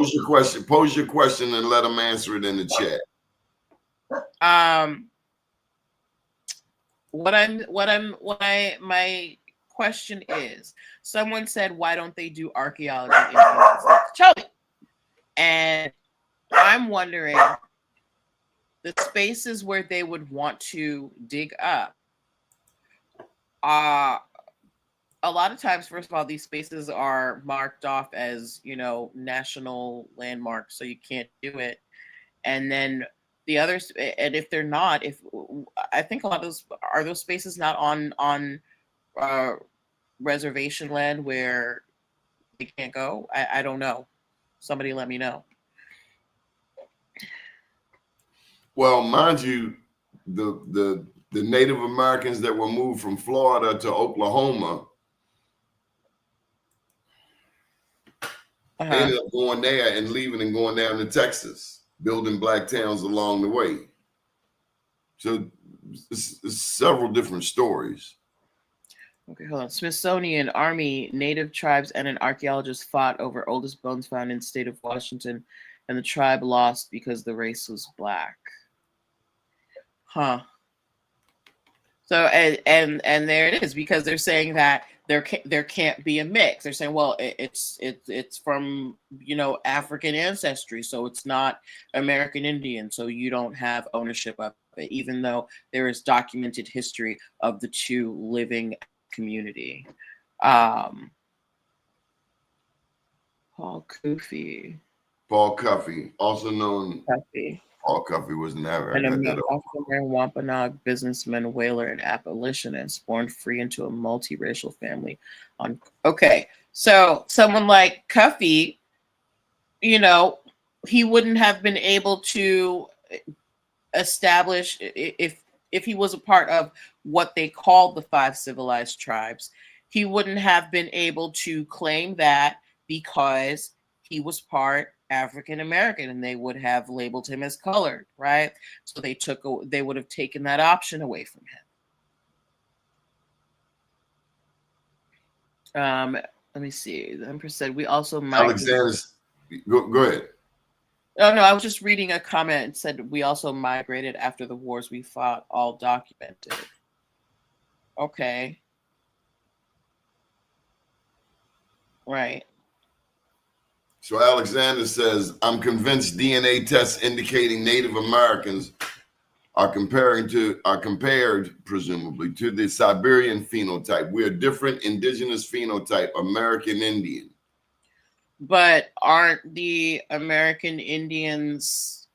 B: Pose your question and let them answer it in the chat.
C: My question is, someone said, why don't they do archaeology in the United States? Tell me. And I'm wondering, the spaces where they would want to dig up, a lot of times, first of all, these spaces are marked off as, national landmarks, so you can't do it. And then the others, and if they're not, I think a lot of those spaces not on reservation land where they can't go? I don't know. Somebody let me know.
B: Well, mind you, the Native Americans that were moved from Florida to Oklahoma ended up going there and leaving and going down to Texas, building Black towns along the way. So it's several different stories.
C: Okay, hold on. Smithsonian, Army, Native tribes, and an archaeologist fought over oldest bones found in the state of Washington, and the tribe lost because the race was Black. Huh. So and there it is, because they're saying that there can't be a mix. They're saying, well, it's from, you know, African ancestry, so it's not American Indian, so you don't have ownership of it, even though there is documented history of the two living community. Paul
B: Cuffey, also known. Paul Cuffey was never.
C: An African Wampanoag businessman, whaler, and abolitionist, born free into a multiracial family. Okay, so someone like Cuffey, you know, he wouldn't have been able to establish, if he was a part of what they called the 5 civilized tribes, he wouldn't have been able to claim that, because he was part African American, and they would have labeled him as colored, right? So they would have taken that option away from him. Let me see. The Empress said we also
B: Alexander's. Go ahead.
C: Oh no, I was just reading a comment. It said we also migrated after the wars we fought, all documented. Okay. Right.
B: So Alexander says, I'm convinced DNA tests indicating Native Americans are compared presumably to the Siberian phenotype. We're a different indigenous phenotype, American Indian.
C: But aren't the American Indians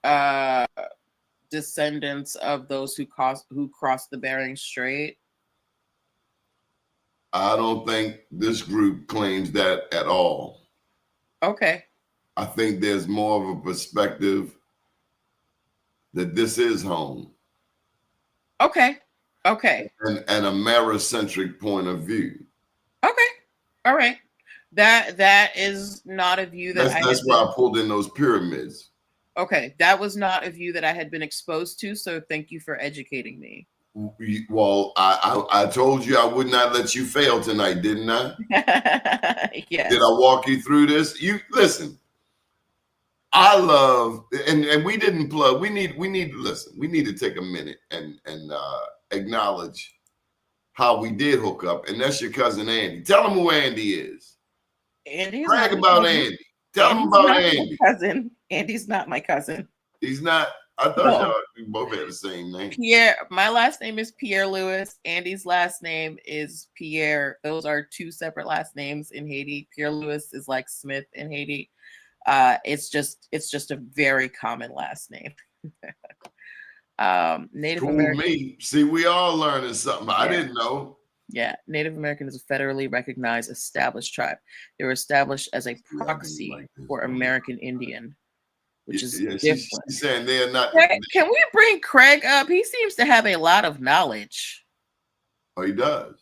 C: descendants of those who crossed the Bering Strait?
B: I don't think this group claims that at all.
C: Okay.
B: I think there's more of a perspective that this is home.
C: Okay. Okay.
B: And a Mara-centric point of view.
C: Okay. All right. That is not a view that
B: that's why I pulled in those pyramids.
C: Okay. That was not a view that I had been exposed to, so thank you for educating me.
B: Well, I told you I would not let you fail tonight, didn't I?
C: Yes.
B: Did I walk you through this? You listen. I love, and we didn't plug. We need listen. We need to take a minute and acknowledge how we did hook up, and that's your cousin Andy. Tell him who Andy is.
C: Andy's
B: brag about Andy. Tell him about Andy.
C: Cousin. Andy's not my cousin.
B: He's not. I thought y'all both had the same name.
C: Pierre. My last name is Pierre-Lewis. Andy's last name is Pierre. Those are 2 separate last names in Haiti. Pierre-Lewis is like Smith in Haiti. It's just a very common last name. Native American.
B: Me. See, we all learning something. I didn't know.
C: Yeah, Native American is a federally recognized established tribe. They were established as a proxy for American Indian, which is different.
B: She's saying they're not.
C: Can we bring Craig up? He seems to have a lot of knowledge.
B: Oh, he does.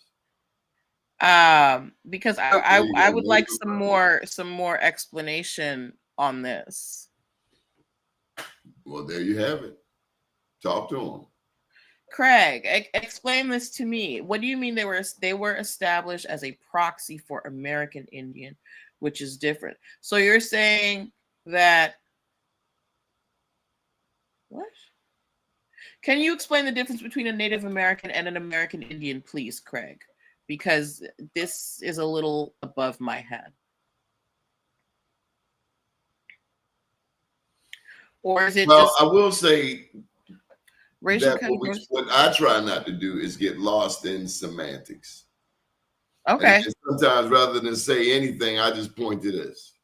C: Because I would like some more explanation on this.
B: Well, there you have it. Talk to him.
C: Craig, explain this to me. What do you mean they were established as a proxy for American Indian, which is different? So you're saying that what? Can you explain the difference between a Native American and an American Indian, please, Craig? Because this is a little above my head. Or is it just,
B: I will say
C: racial
B: that what I try not to do is get lost in semantics.
C: Okay.
B: And sometimes rather than say anything, I just point to this.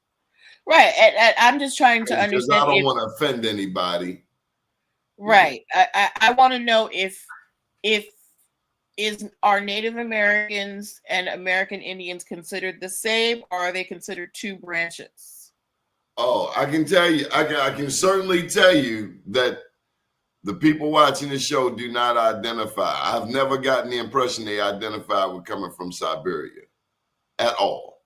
C: Right. And I'm just trying to understand.
B: Because I don't want to offend anybody.
C: Right. I want to know if are Native Americans and American Indians considered the same, or are they considered 2 branches?
B: Oh, I can tell you, I can certainly tell you that the people watching this show do not identify. I've never gotten the impression they identify with coming from Siberia at all.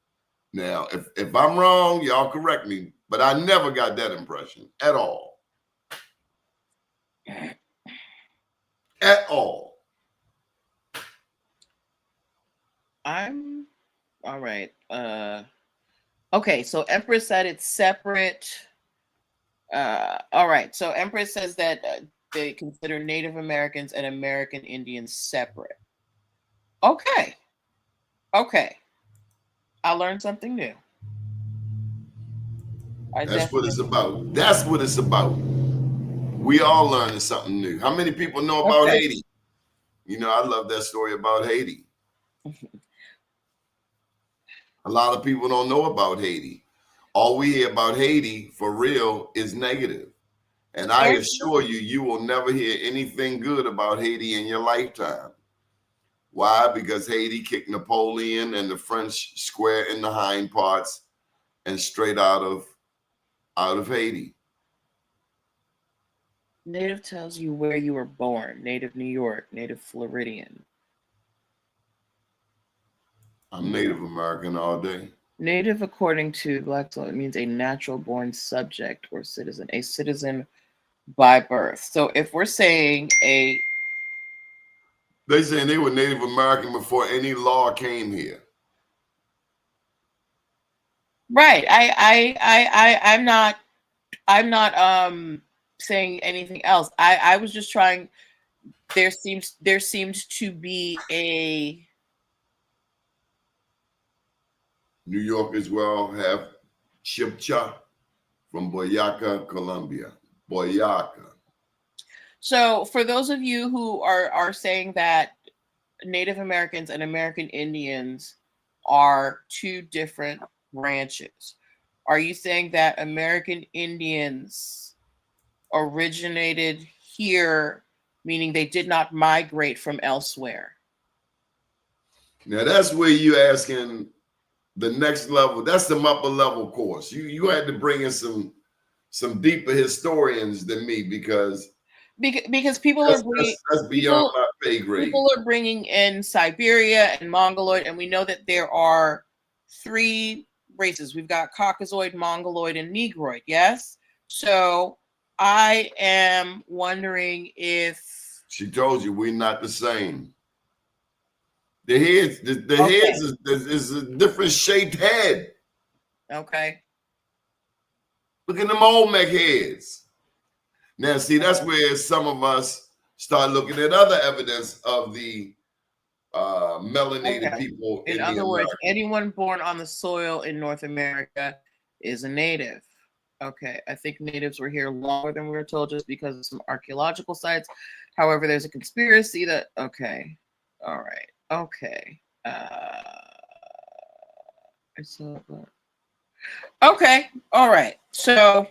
B: Now, if I'm wrong, y'all correct me, but I never got that impression at all. At all.
C: I'm all right. Okay, so Empress said it's separate. All right, so Empress says that they consider Native Americans and American Indians separate. Okay. Okay. I learned something new.
B: That's what it's about. That's what it's about. We all learning something new. How many people know about Haiti? You know, I love that story about Haiti. A lot of people don't know about Haiti. All we hear about Haiti for real is negative. And I assure you, you will never hear anything good about Haiti in your lifetime. Why? Because Haiti kicked Napoleon and the French square in the hind parts and straight out of Haiti.
C: Native tells you where you were born. Native New York, Native Floridian.
B: I'm Native American all day.
C: Native, according to Black law, it means a natural born subject or citizen, a citizen by birth. So if we're saying they
B: saying they were Native American before any law came here.
C: Right. I'm not saying anything else. I was just trying. There seems to be a
B: New York as well have Chibcha from Boyaca, Colombia. Boyaca.
C: So for those of you who are saying that Native Americans and American Indians are two different branches, are you saying that American Indians originated here, meaning they did not migrate from elsewhere?
B: Now that's where you asking the next level. That's the upper level course. You had to bring in some deeper historians than me because
C: people
B: that's,
C: are bringing
B: that's beyond my pay grade.
C: People are bringing in Siberia and Mongoloid, and we know that there are 3 races. We've got Caucasoid, Mongoloid, and Negroid. Yes. So I am wondering if
B: she told you we're not the same. The heads, the heads is a different shaped head.
C: Okay.
B: Look at them Olmec heads. Now, see, that's where some of us start looking at other evidence of the melanated people.
C: In other words, anyone born on the soil in North America is a native. Okay, I think natives were here longer than we were told just because of some archaeological sites. However, there's a conspiracy that, okay, all right, okay. Okay, all right. So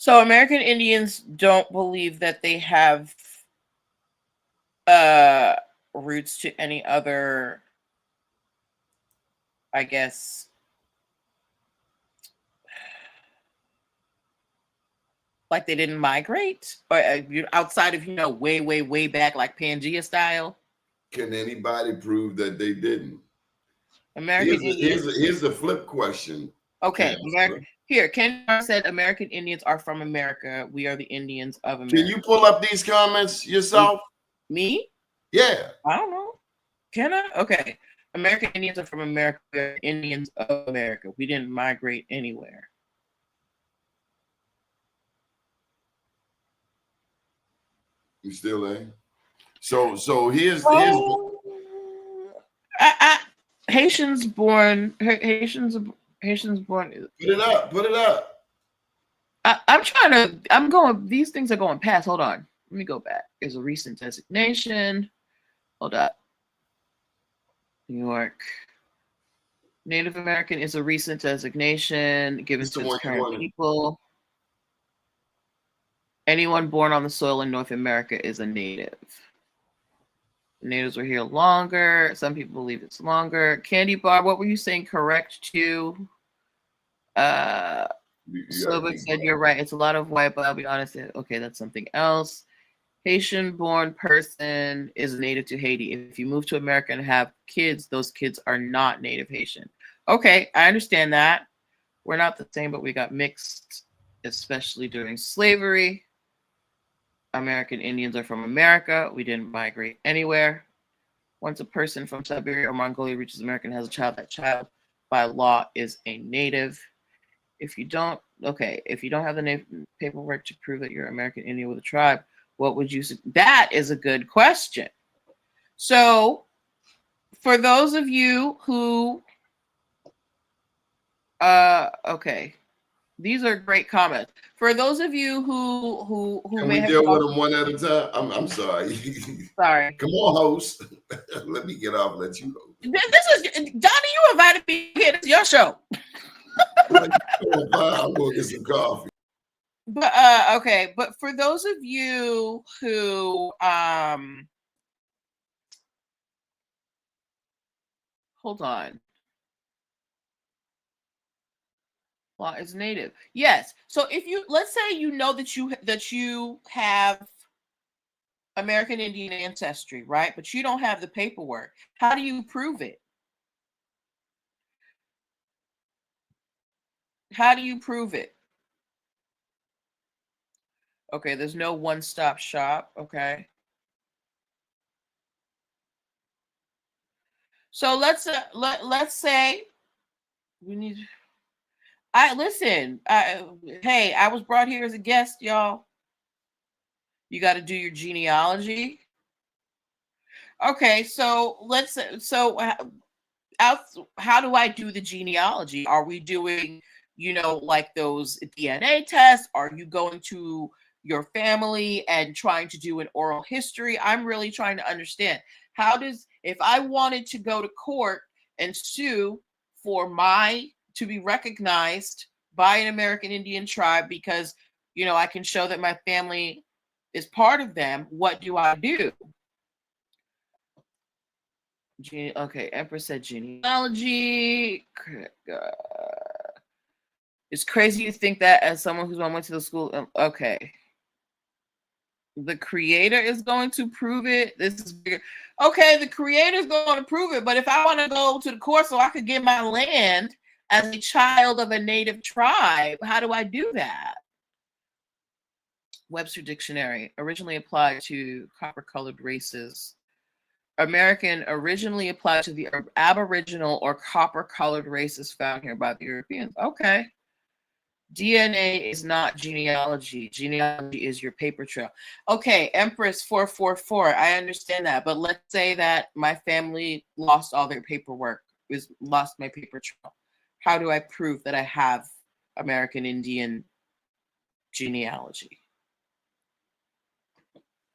C: American Indians don't believe that they have roots to any other, I guess, like they didn't migrate, or outside of way back, like Pangea style.
B: Can anybody prove that they didn't?
C: American Indians.
B: Here's the flip question.
C: Okay, Ken said American Indians are from America. We are the Indians of America.
B: Can you pull up these comments yourself?
C: Me?
B: Yeah.
C: I don't know. Can I? Okay. American Indians are from America. We are the Indians of America. We didn't migrate anywhere.
B: You still there? So here's
C: Haitians born.
B: Put it up.
C: I'm going. These things are going past. Hold on. Let me go back. There's a recent designation. Hold up. New York. Native American is a recent designation given to its current people. Anyone born on the soil in North America is a native. Natives were here longer. Some people believe it's longer. Candy Bar, what were you saying correct to? Sobek said you're right. It's a lot of white, but I'll be honest. Okay, that's something else. Haitian-born person is native to Haiti. If you move to America and have kids, those kids are not native Haitian. Okay, I understand that. We're not the same, but we got mixed, especially during slavery. American Indians are from America. We didn't migrate anywhere. Once a person from Siberia or Mongolia reaches America and has a child, that child by law is a native. If you don't okay, if you don't have the paperwork to prove that you're American Indian with a tribe, what would you say? That is a good question. So for those of you who, okay, these are great comments. For those of you who
B: Can
C: may
B: we
C: have
B: deal with them one at a time? I'm sorry.
C: sorry.
B: Come on, host. Let me get off. Let you go.
C: This is Donnie. You invited me here. It's your show.
B: I'm gonna get some coffee.
C: But okay. But for those of you who hold on. Well, it's native. Yes. So if you, let's say you know that you have American Indian ancestry, right? But you don't have the paperwork. How do you prove it? How do you prove it? Okay, there's no one-stop shop. Okay. So let's say we need. Listen. Hey, I was brought here as a guest, y'all. You got to do your genealogy. Okay, so how do I do the genealogy? Are we doing, like those DNA tests? Are you going to your family and trying to do an oral history? I'm really trying to understand if I wanted to go to court and sue to be recognized by an American Indian tribe because, I can show that my family is part of them, what do I do? Okay, Empress said genealogy. It's crazy to think that as someone who's went to the school. Okay. The creator is going to prove it. This is bigger. Okay, the creator is going to prove it. But if I want to go to the court so I could get my land as a child of a native tribe, how do I do that? Webster Dictionary, originally applied to copper-colored races. American originally applied to the Aboriginal or copper-colored races found here by the Europeans. Okay. DNA is not genealogy. Genealogy is your paper trail. Okay, Empress 444. I understand that, but let's say that my family lost all their paperwork, lost my paper trail. How do I prove that I have American Indian genealogy?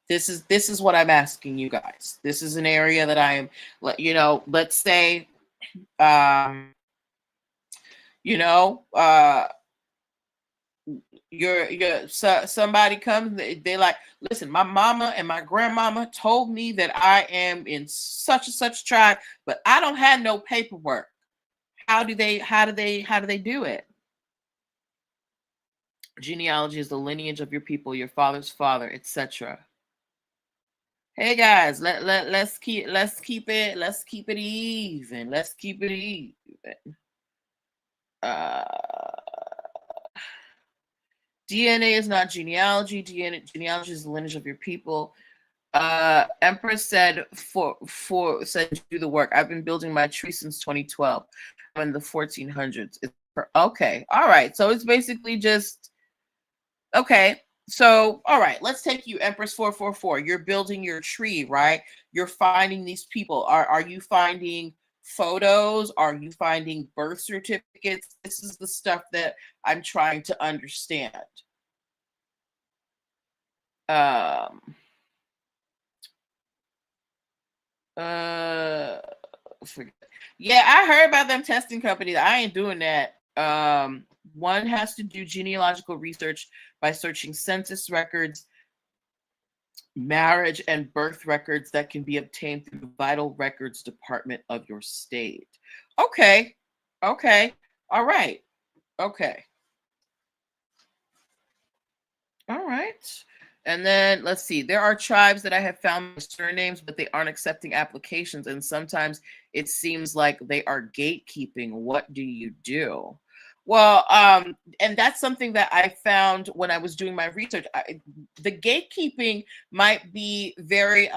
C: This is what I'm asking you guys. This is an area that I am, let's say, somebody comes, they like, listen, my mama and my grandmama told me that I am in such and such tribe, but I don't have no paperwork. How do they do it? Genealogy is the lineage of your people, your father's father, etc. Hey guys, let's keep it even. Let's keep it even. DNA is not genealogy. Genealogy is the lineage of your people. Empress said said do the work. I've been building my tree since 2012. I'm in the 1400s. Okay, all right. So it's basically just okay. So, all right, let's take you, Empress 444. You're building your tree, right? You're finding these people. Are you finding photos? Are you finding birth certificates? This is the stuff that I'm trying to understand. Yeah, I heard about them testing companies. I ain't doing that. One has to do genealogical research by searching census records, marriage and birth records that can be obtained through the Vital Records Department of your state. Okay. All right. Okay. All right. And then let's see. There are tribes that I have found surnames, but they aren't accepting applications. And sometimes it seems like they are gatekeeping. What do you do? Well, and that's something that I found when I was doing my research. The gatekeeping might be very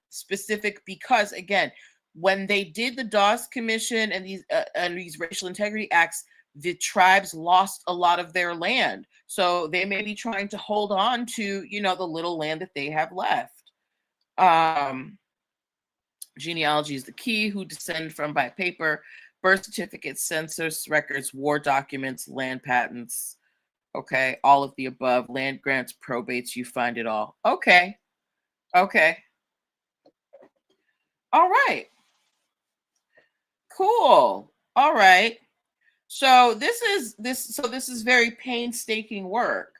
C: specific because, again, when they did the Dawes Commission and these racial integrity acts, the tribes lost a lot of their land. So they may be trying to hold on to, the little land that they have left. Genealogy is the key. Who descend from by paper, birth certificates, census records, war documents, land patents. Okay, all of the above. Land grants, probates, you find it all. Okay. Okay. All right. Cool. All right. So this is very painstaking work.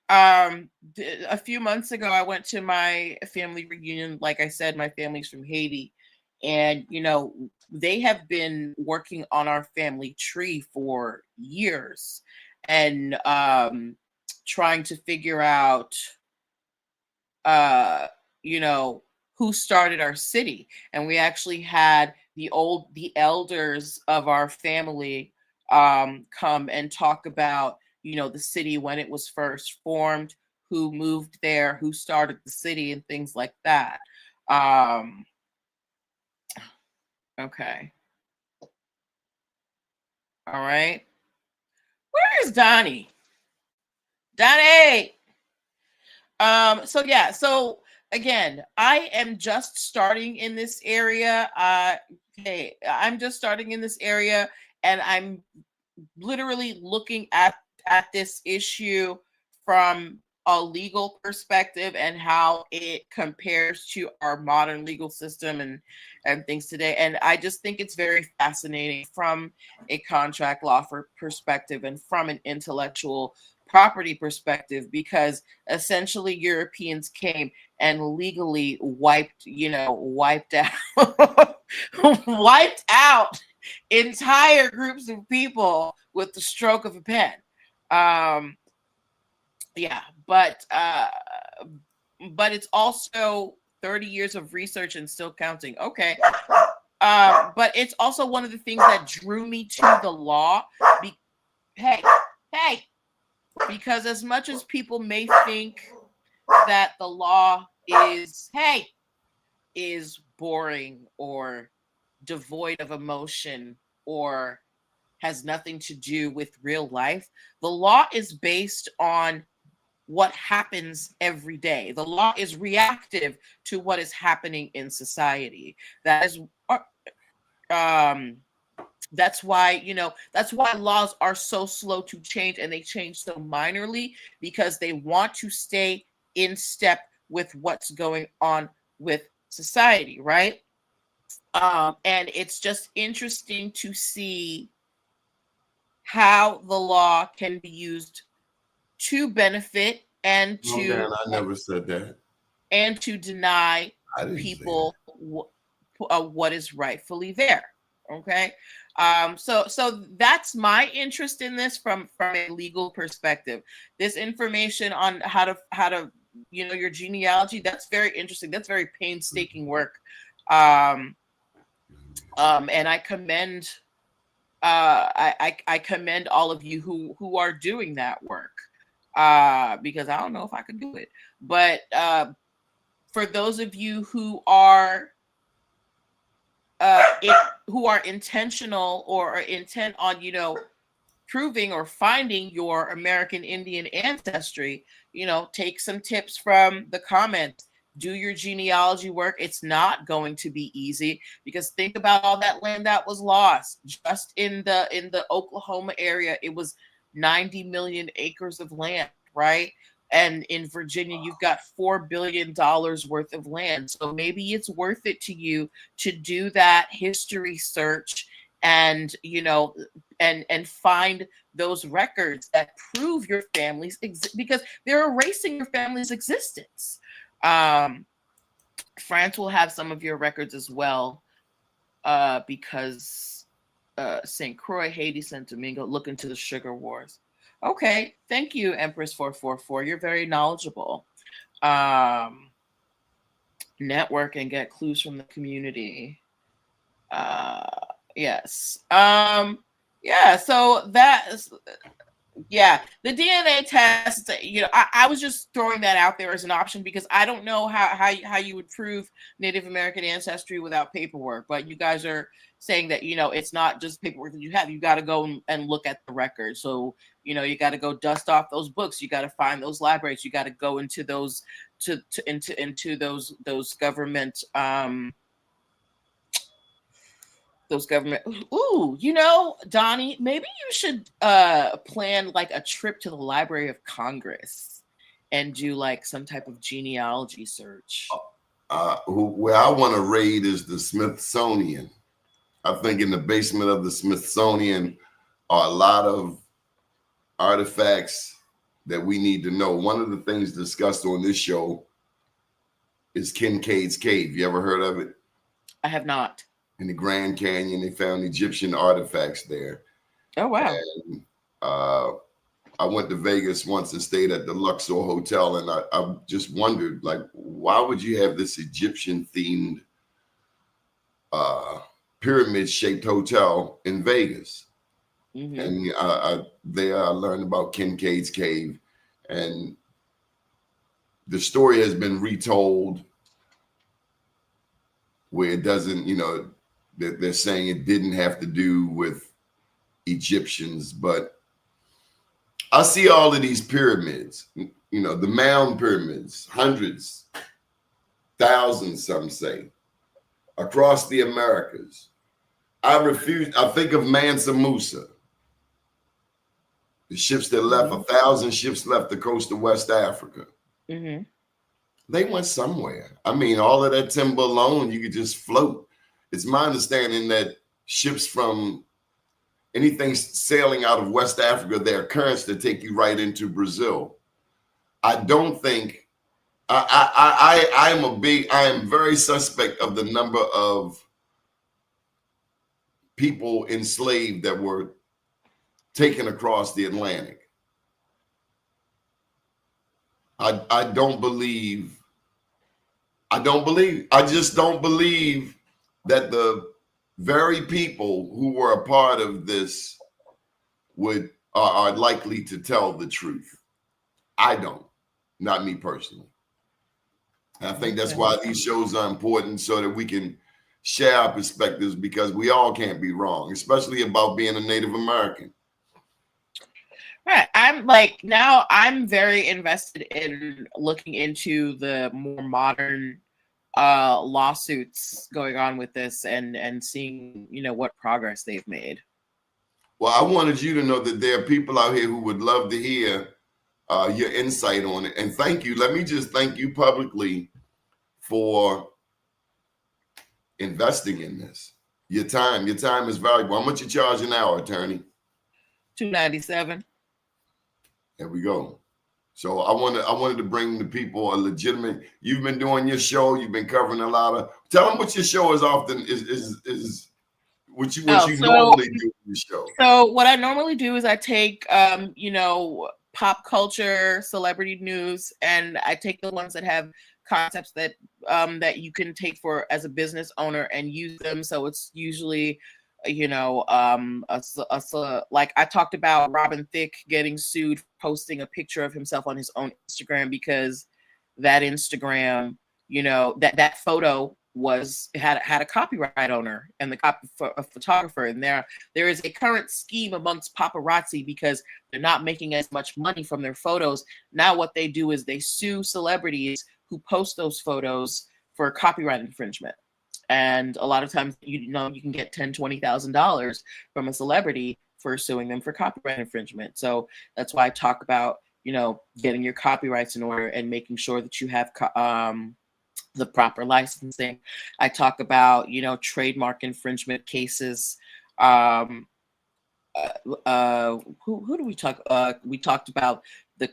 C: A few months ago, I went to my family reunion. Like I said, my family's from Haiti, and they have been working on our family tree for years, and trying to figure out, who started our city. And we actually had the elders of our family come and talk about, the city when it was first formed, who moved there, who started the city, and things like that. Okay. All right. Where is Donnie? Donnie! So again, I am just starting in this area. I'm just starting in this area, and I'm literally looking at this issue from a legal perspective and how it compares to our modern legal system and things today. And I just think it's very fascinating from a contract law perspective and from an intellectual property perspective, because essentially Europeans came and legally wiped out wiped out entire groups of people with the stroke of a pen. But it's also 30 years of research and still counting. Okay. But it's also one of the things that drew me to the law. Hey, because as much as people may think that the law is boring or devoid of emotion or has nothing to do with real life, the law is based on what happens every day. The law is reactive to what is happening in society. That's why laws are so slow to change, and they change so minorly, because they want to stay in step with what's going on with society, right? And it's just interesting to see how the law can be used to benefit and to
B: I never said that.
C: And to deny people what is rightfully there. Okay. So that's my interest in this from a legal perspective. This information on how to your genealogy, that's very interesting. That's very painstaking work. And I commend I commend all of you who are doing that work, because I don't know if I could do it. But for those of you who are intentional or are intent on proving or finding your American Indian ancestry, take some tips from the comments. Do your genealogy work. It's not going to be easy, because think about all that land that was lost. Just in the Oklahoma area, it was 90 million acres of land, right? And in Virginia, you've got $4 billion worth of land. So maybe it's worth it to you to do that history search and and find those records that prove your family's because they're erasing your family's existence. France will have some of your records as well, because St. Croix, Haiti, St. Domingo, look into the sugar wars. Okay, thank you, Empress 444. You're very knowledgeable. Network and get clues from the community. Yes. Yeah. So Yeah, the DNA test, I was just throwing that out there as an option because I don't know how you would prove Native American ancestry without paperwork. But you guys are saying that, it's not just paperwork that you have. You got to go and look at the record. So, you got to go dust off those books. You got to find those libraries. You got to go into those into those government Donnie, maybe you should plan like a trip to the Library of Congress and do like some type of genealogy search.
B: Where I want to raid is the Smithsonian. I think in the basement of the Smithsonian are a lot of artifacts that we need to know. One of the things discussed on this show is Kincaid's Cave. You ever heard of it?
C: I have not.
B: In the Grand Canyon, they found Egyptian artifacts there.
C: Oh, wow.
B: And I went to Vegas once and stayed at the Luxor Hotel, and I just wondered, like, why would you have this Egyptian-themed pyramid-shaped hotel in Vegas? Mm-hmm. And there I learned about Kincaid's Cave, and the story has been retold where it doesn't, they're saying it didn't have to do with Egyptians, but I see all of these pyramids, the mound pyramids, hundreds, thousands, some say, across the Americas. I think of Mansa Musa. The ships that left, 1,000 ships left the coast of West Africa. Mm-hmm. They went somewhere. I mean, all of that timber alone, you could just float. It's my understanding that ships from anything sailing out of West Africa, there are currents that take you right into Brazil. I don't think I am very suspect of the number of people enslaved that were taken across the Atlantic. I just don't believe that the very people who were a part of this are likely to tell the truth. I don't, not me personally. And I think that's why these shows are important, so that we can share our perspectives, because we all can't be wrong, especially about being a Native American.
C: Right. I'm very invested in looking into the more modern lawsuits going on with this and seeing, what progress they've made.
B: Well, I wanted you to know that there are people out here who would love to hear your insight on it. And thank you. Let me just thank you publicly for investing in this. Your time is valuable. How much you charge an hour, attorney?
C: $297.
B: There we go. So I wanted to bring the people a legitimate. You've been doing your show. You've been covering a lot of. Tell them what your show is often is what you normally do in your show.
C: So what I normally do is I take pop culture, celebrity news, and I take the ones that have concepts that that you can take for as a business owner and use them. So it's usually like I talked about Robin Thicke getting sued for posting a picture of himself on his own Instagram, because that Instagram, that photo had a copyright owner and the photographer, and there is a current scheme amongst paparazzi because they're not making as much money from their photos. Now what they do is they sue celebrities who post those photos for copyright infringement. And a lot of times, you can get $10,000-$20,000 from a celebrity for suing them for copyright infringement. So that's why I talk about, getting your copyrights in order and making sure that you have the proper licensing. I talk about, trademark infringement cases. Who do we talk? We talked about the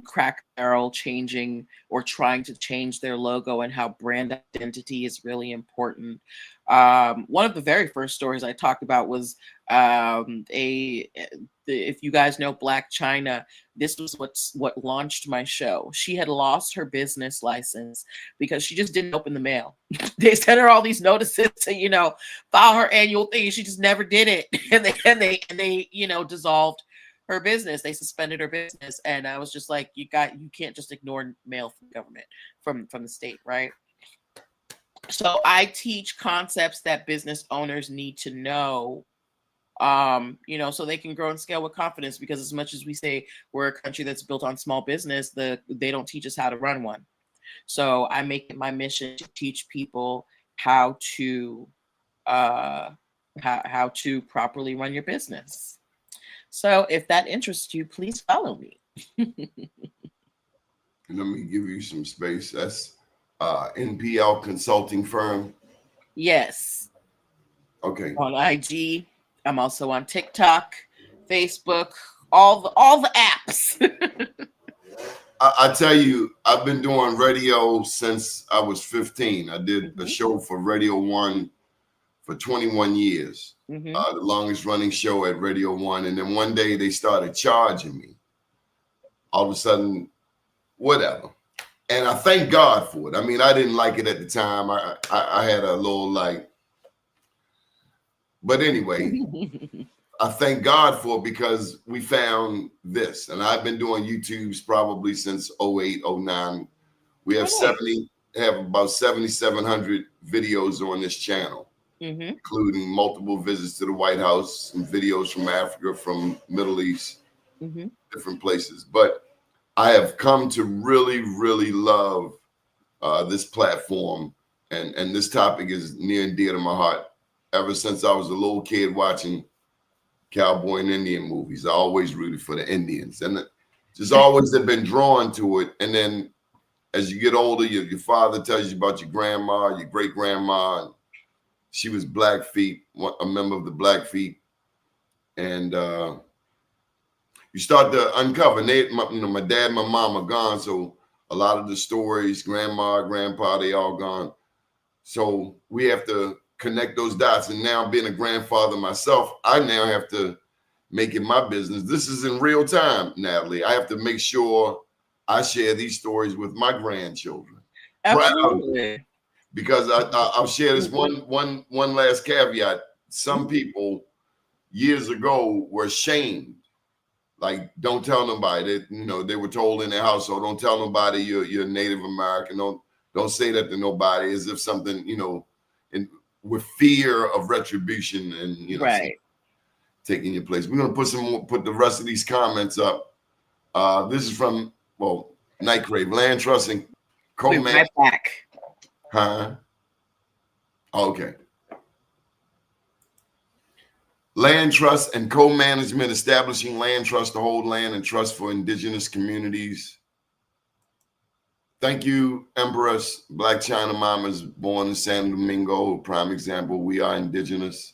C: Cracker Barrel changing or trying to change their logo and how brand identity is really important. One of the very first stories I talked about was if you guys know Black China, this was what launched my show. She had lost her business license because she just didn't open the mail. They sent her all these notices to, file her annual thing. She just never did it. And they dissolved her business. They suspended her business, and I was just like, you can't just ignore mail from the government, from the state, right? So I teach concepts that business owners need to know, so they can grow and scale with confidence. Because as much as we say we're a country that's built on small business, they don't teach us how to run one. So I make it my mission to teach people how to how to properly run your business. So if that interests you, please follow me.
B: Let me give you some space. That's NPL consulting firm.
C: Yes.
B: Okay.
C: On IG. I'm also on TikTok, Facebook, all the apps.
B: I tell you, I've been doing radio since I was 15. I did a show for Radio 1 for 21 years, the longest running show at Radio 1. And then one day they started charging me. All of a sudden, whatever. And I thank God for it. I mean, I didn't like it at the time. I had a little but anyway, I thank God for it because we found this. And I've been doing YouTubes probably since 08, 09. We have about 7,700 videos on this channel, including multiple visits to the White House, some videos from Africa, from Middle East, different places. But I have come to really, really love this platform. And this topic is near and dear to my heart. Ever since I was a little kid watching cowboy and Indian movies, I always rooted for the Indians. And just always have been drawn to it. And then as you get older, your father tells you about your grandma, your great-grandma. And she was Blackfeet, a member of the Blackfeet. And you start to uncover. My dad and my mom are gone, so a lot of the stories, grandma, grandpa, they all gone. So we have to connect those dots. And now being a grandfather myself, I now have to make it my business. This is in real time, Natalie. I have to make sure I share these stories with my grandchildren.
C: Absolutely.
B: Because I'll share this one last caveat. Some people years ago were shamed. Like, don't tell nobody. They were told in their household, don't tell nobody you're Native American. Don't say that to nobody, as if something, with fear of retribution and
C: right,
B: taking your place. We're gonna put the rest of these comments up. This is from Nightcrave, Land Trust and Co-Man.
C: Right back.
B: Huh? Okay. Land trust and co-management, establishing land trust to hold land and trust for indigenous communities. Thank you, Empress. Black China Mamas, born in San Domingo, prime example. We are indigenous.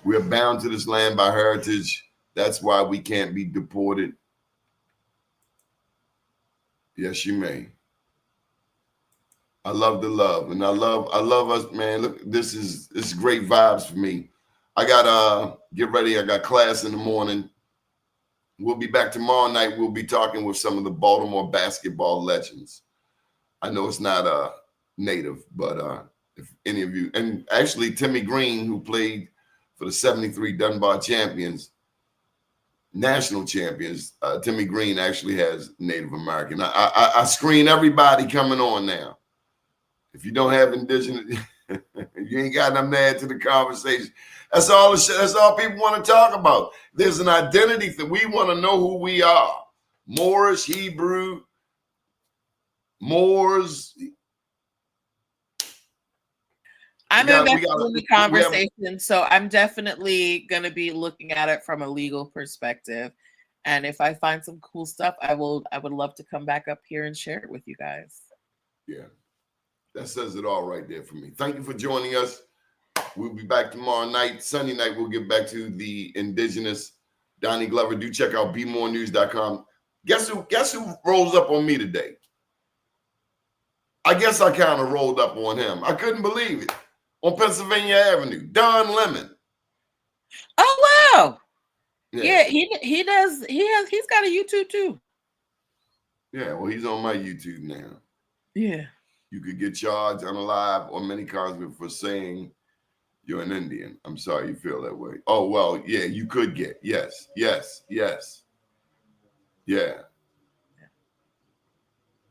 B: We are bound to this land by heritage. That's why we can't be deported. Yes, you may. I love the love, and I love us, man. Look, this is great vibes for me. I got get ready. I got class in the morning. We'll be back tomorrow night. We'll be talking with some of the Baltimore basketball legends. I know it's not native, but if any of you, and actually Timmy Green, who played for the '73 Dunbar champions, national champions, Timmy Green actually has Native American. I screen everybody coming on now. If you don't have indigenous, you ain't got nothing to add to the conversation. That's all people want to talk about. There's an identity that we want to know who we are. Moorish, Hebrew, Moors.
C: I'm invested in the conversation, so I'm definitely going to be looking at it from a legal perspective. And if I find some cool stuff, I would love to come back up here and share it with you guys.
B: Yeah, that says it all right there for me. Thank you for joining us. We'll be back tomorrow night. Sunday night, we'll get back to the indigenous. Donnie Glover. Do check out bemorenews.com. Guess who rolls up on me today? I guess I kind of rolled up on him. I couldn't believe it. On Pennsylvania Avenue, Don Lemon.
C: Oh wow! Yeah, he does. He's got a YouTube too.
B: Yeah, well, he's on my YouTube now.
C: Yeah,
B: you could get charged unalive or many consequences for saying You're an Indian. I'm sorry you feel that way. Oh, well, yeah, you could get. Yes. Yeah.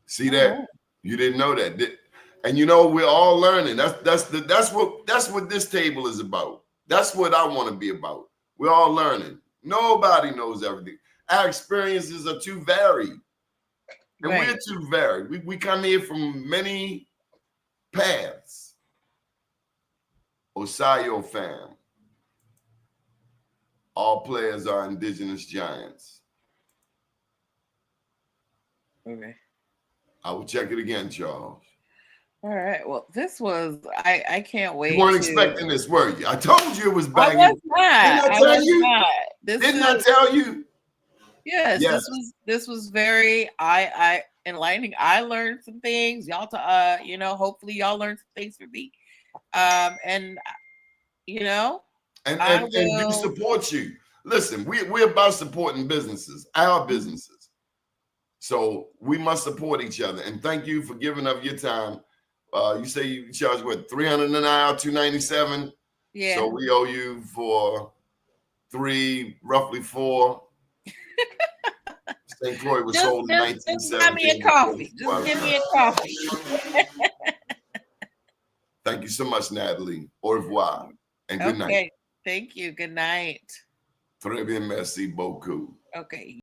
B: See that?
C: Oh.
B: You didn't know that. And you know, we're all learning. That's what this table is about. That's what I want to be about. We're all learning. Nobody knows everything. Our experiences are too varied. And
C: Right.
B: we're too varied. We come here from many paths. Osayo fam. All players are indigenous giants.
C: Okay.
B: I will check it again, Charles.
C: All right. Well, this was I can't wait.
B: You weren't expecting this, were you? I told you it was banging.
C: I was not.
B: Didn't I tell you?
C: Not.
B: Didn't I tell you?
C: Yes. This was very I enlightening. I learned some things. Y'all hopefully y'all learned some things from me. And
B: and we support you. Listen, we're about supporting businesses, our businesses. So we must support each other. And thank you for giving up your time. You say you charge what, $300 an hour, $297?
C: Yeah.
B: So we owe you for roughly 4. St. Croix was sold in 1917.
C: Just give me a coffee. Just give me a coffee.
B: Thank you so much, Natalie. Au revoir. And good night.
C: Thank you. Good night.
B: Très bien, merci beaucoup.
C: Okay.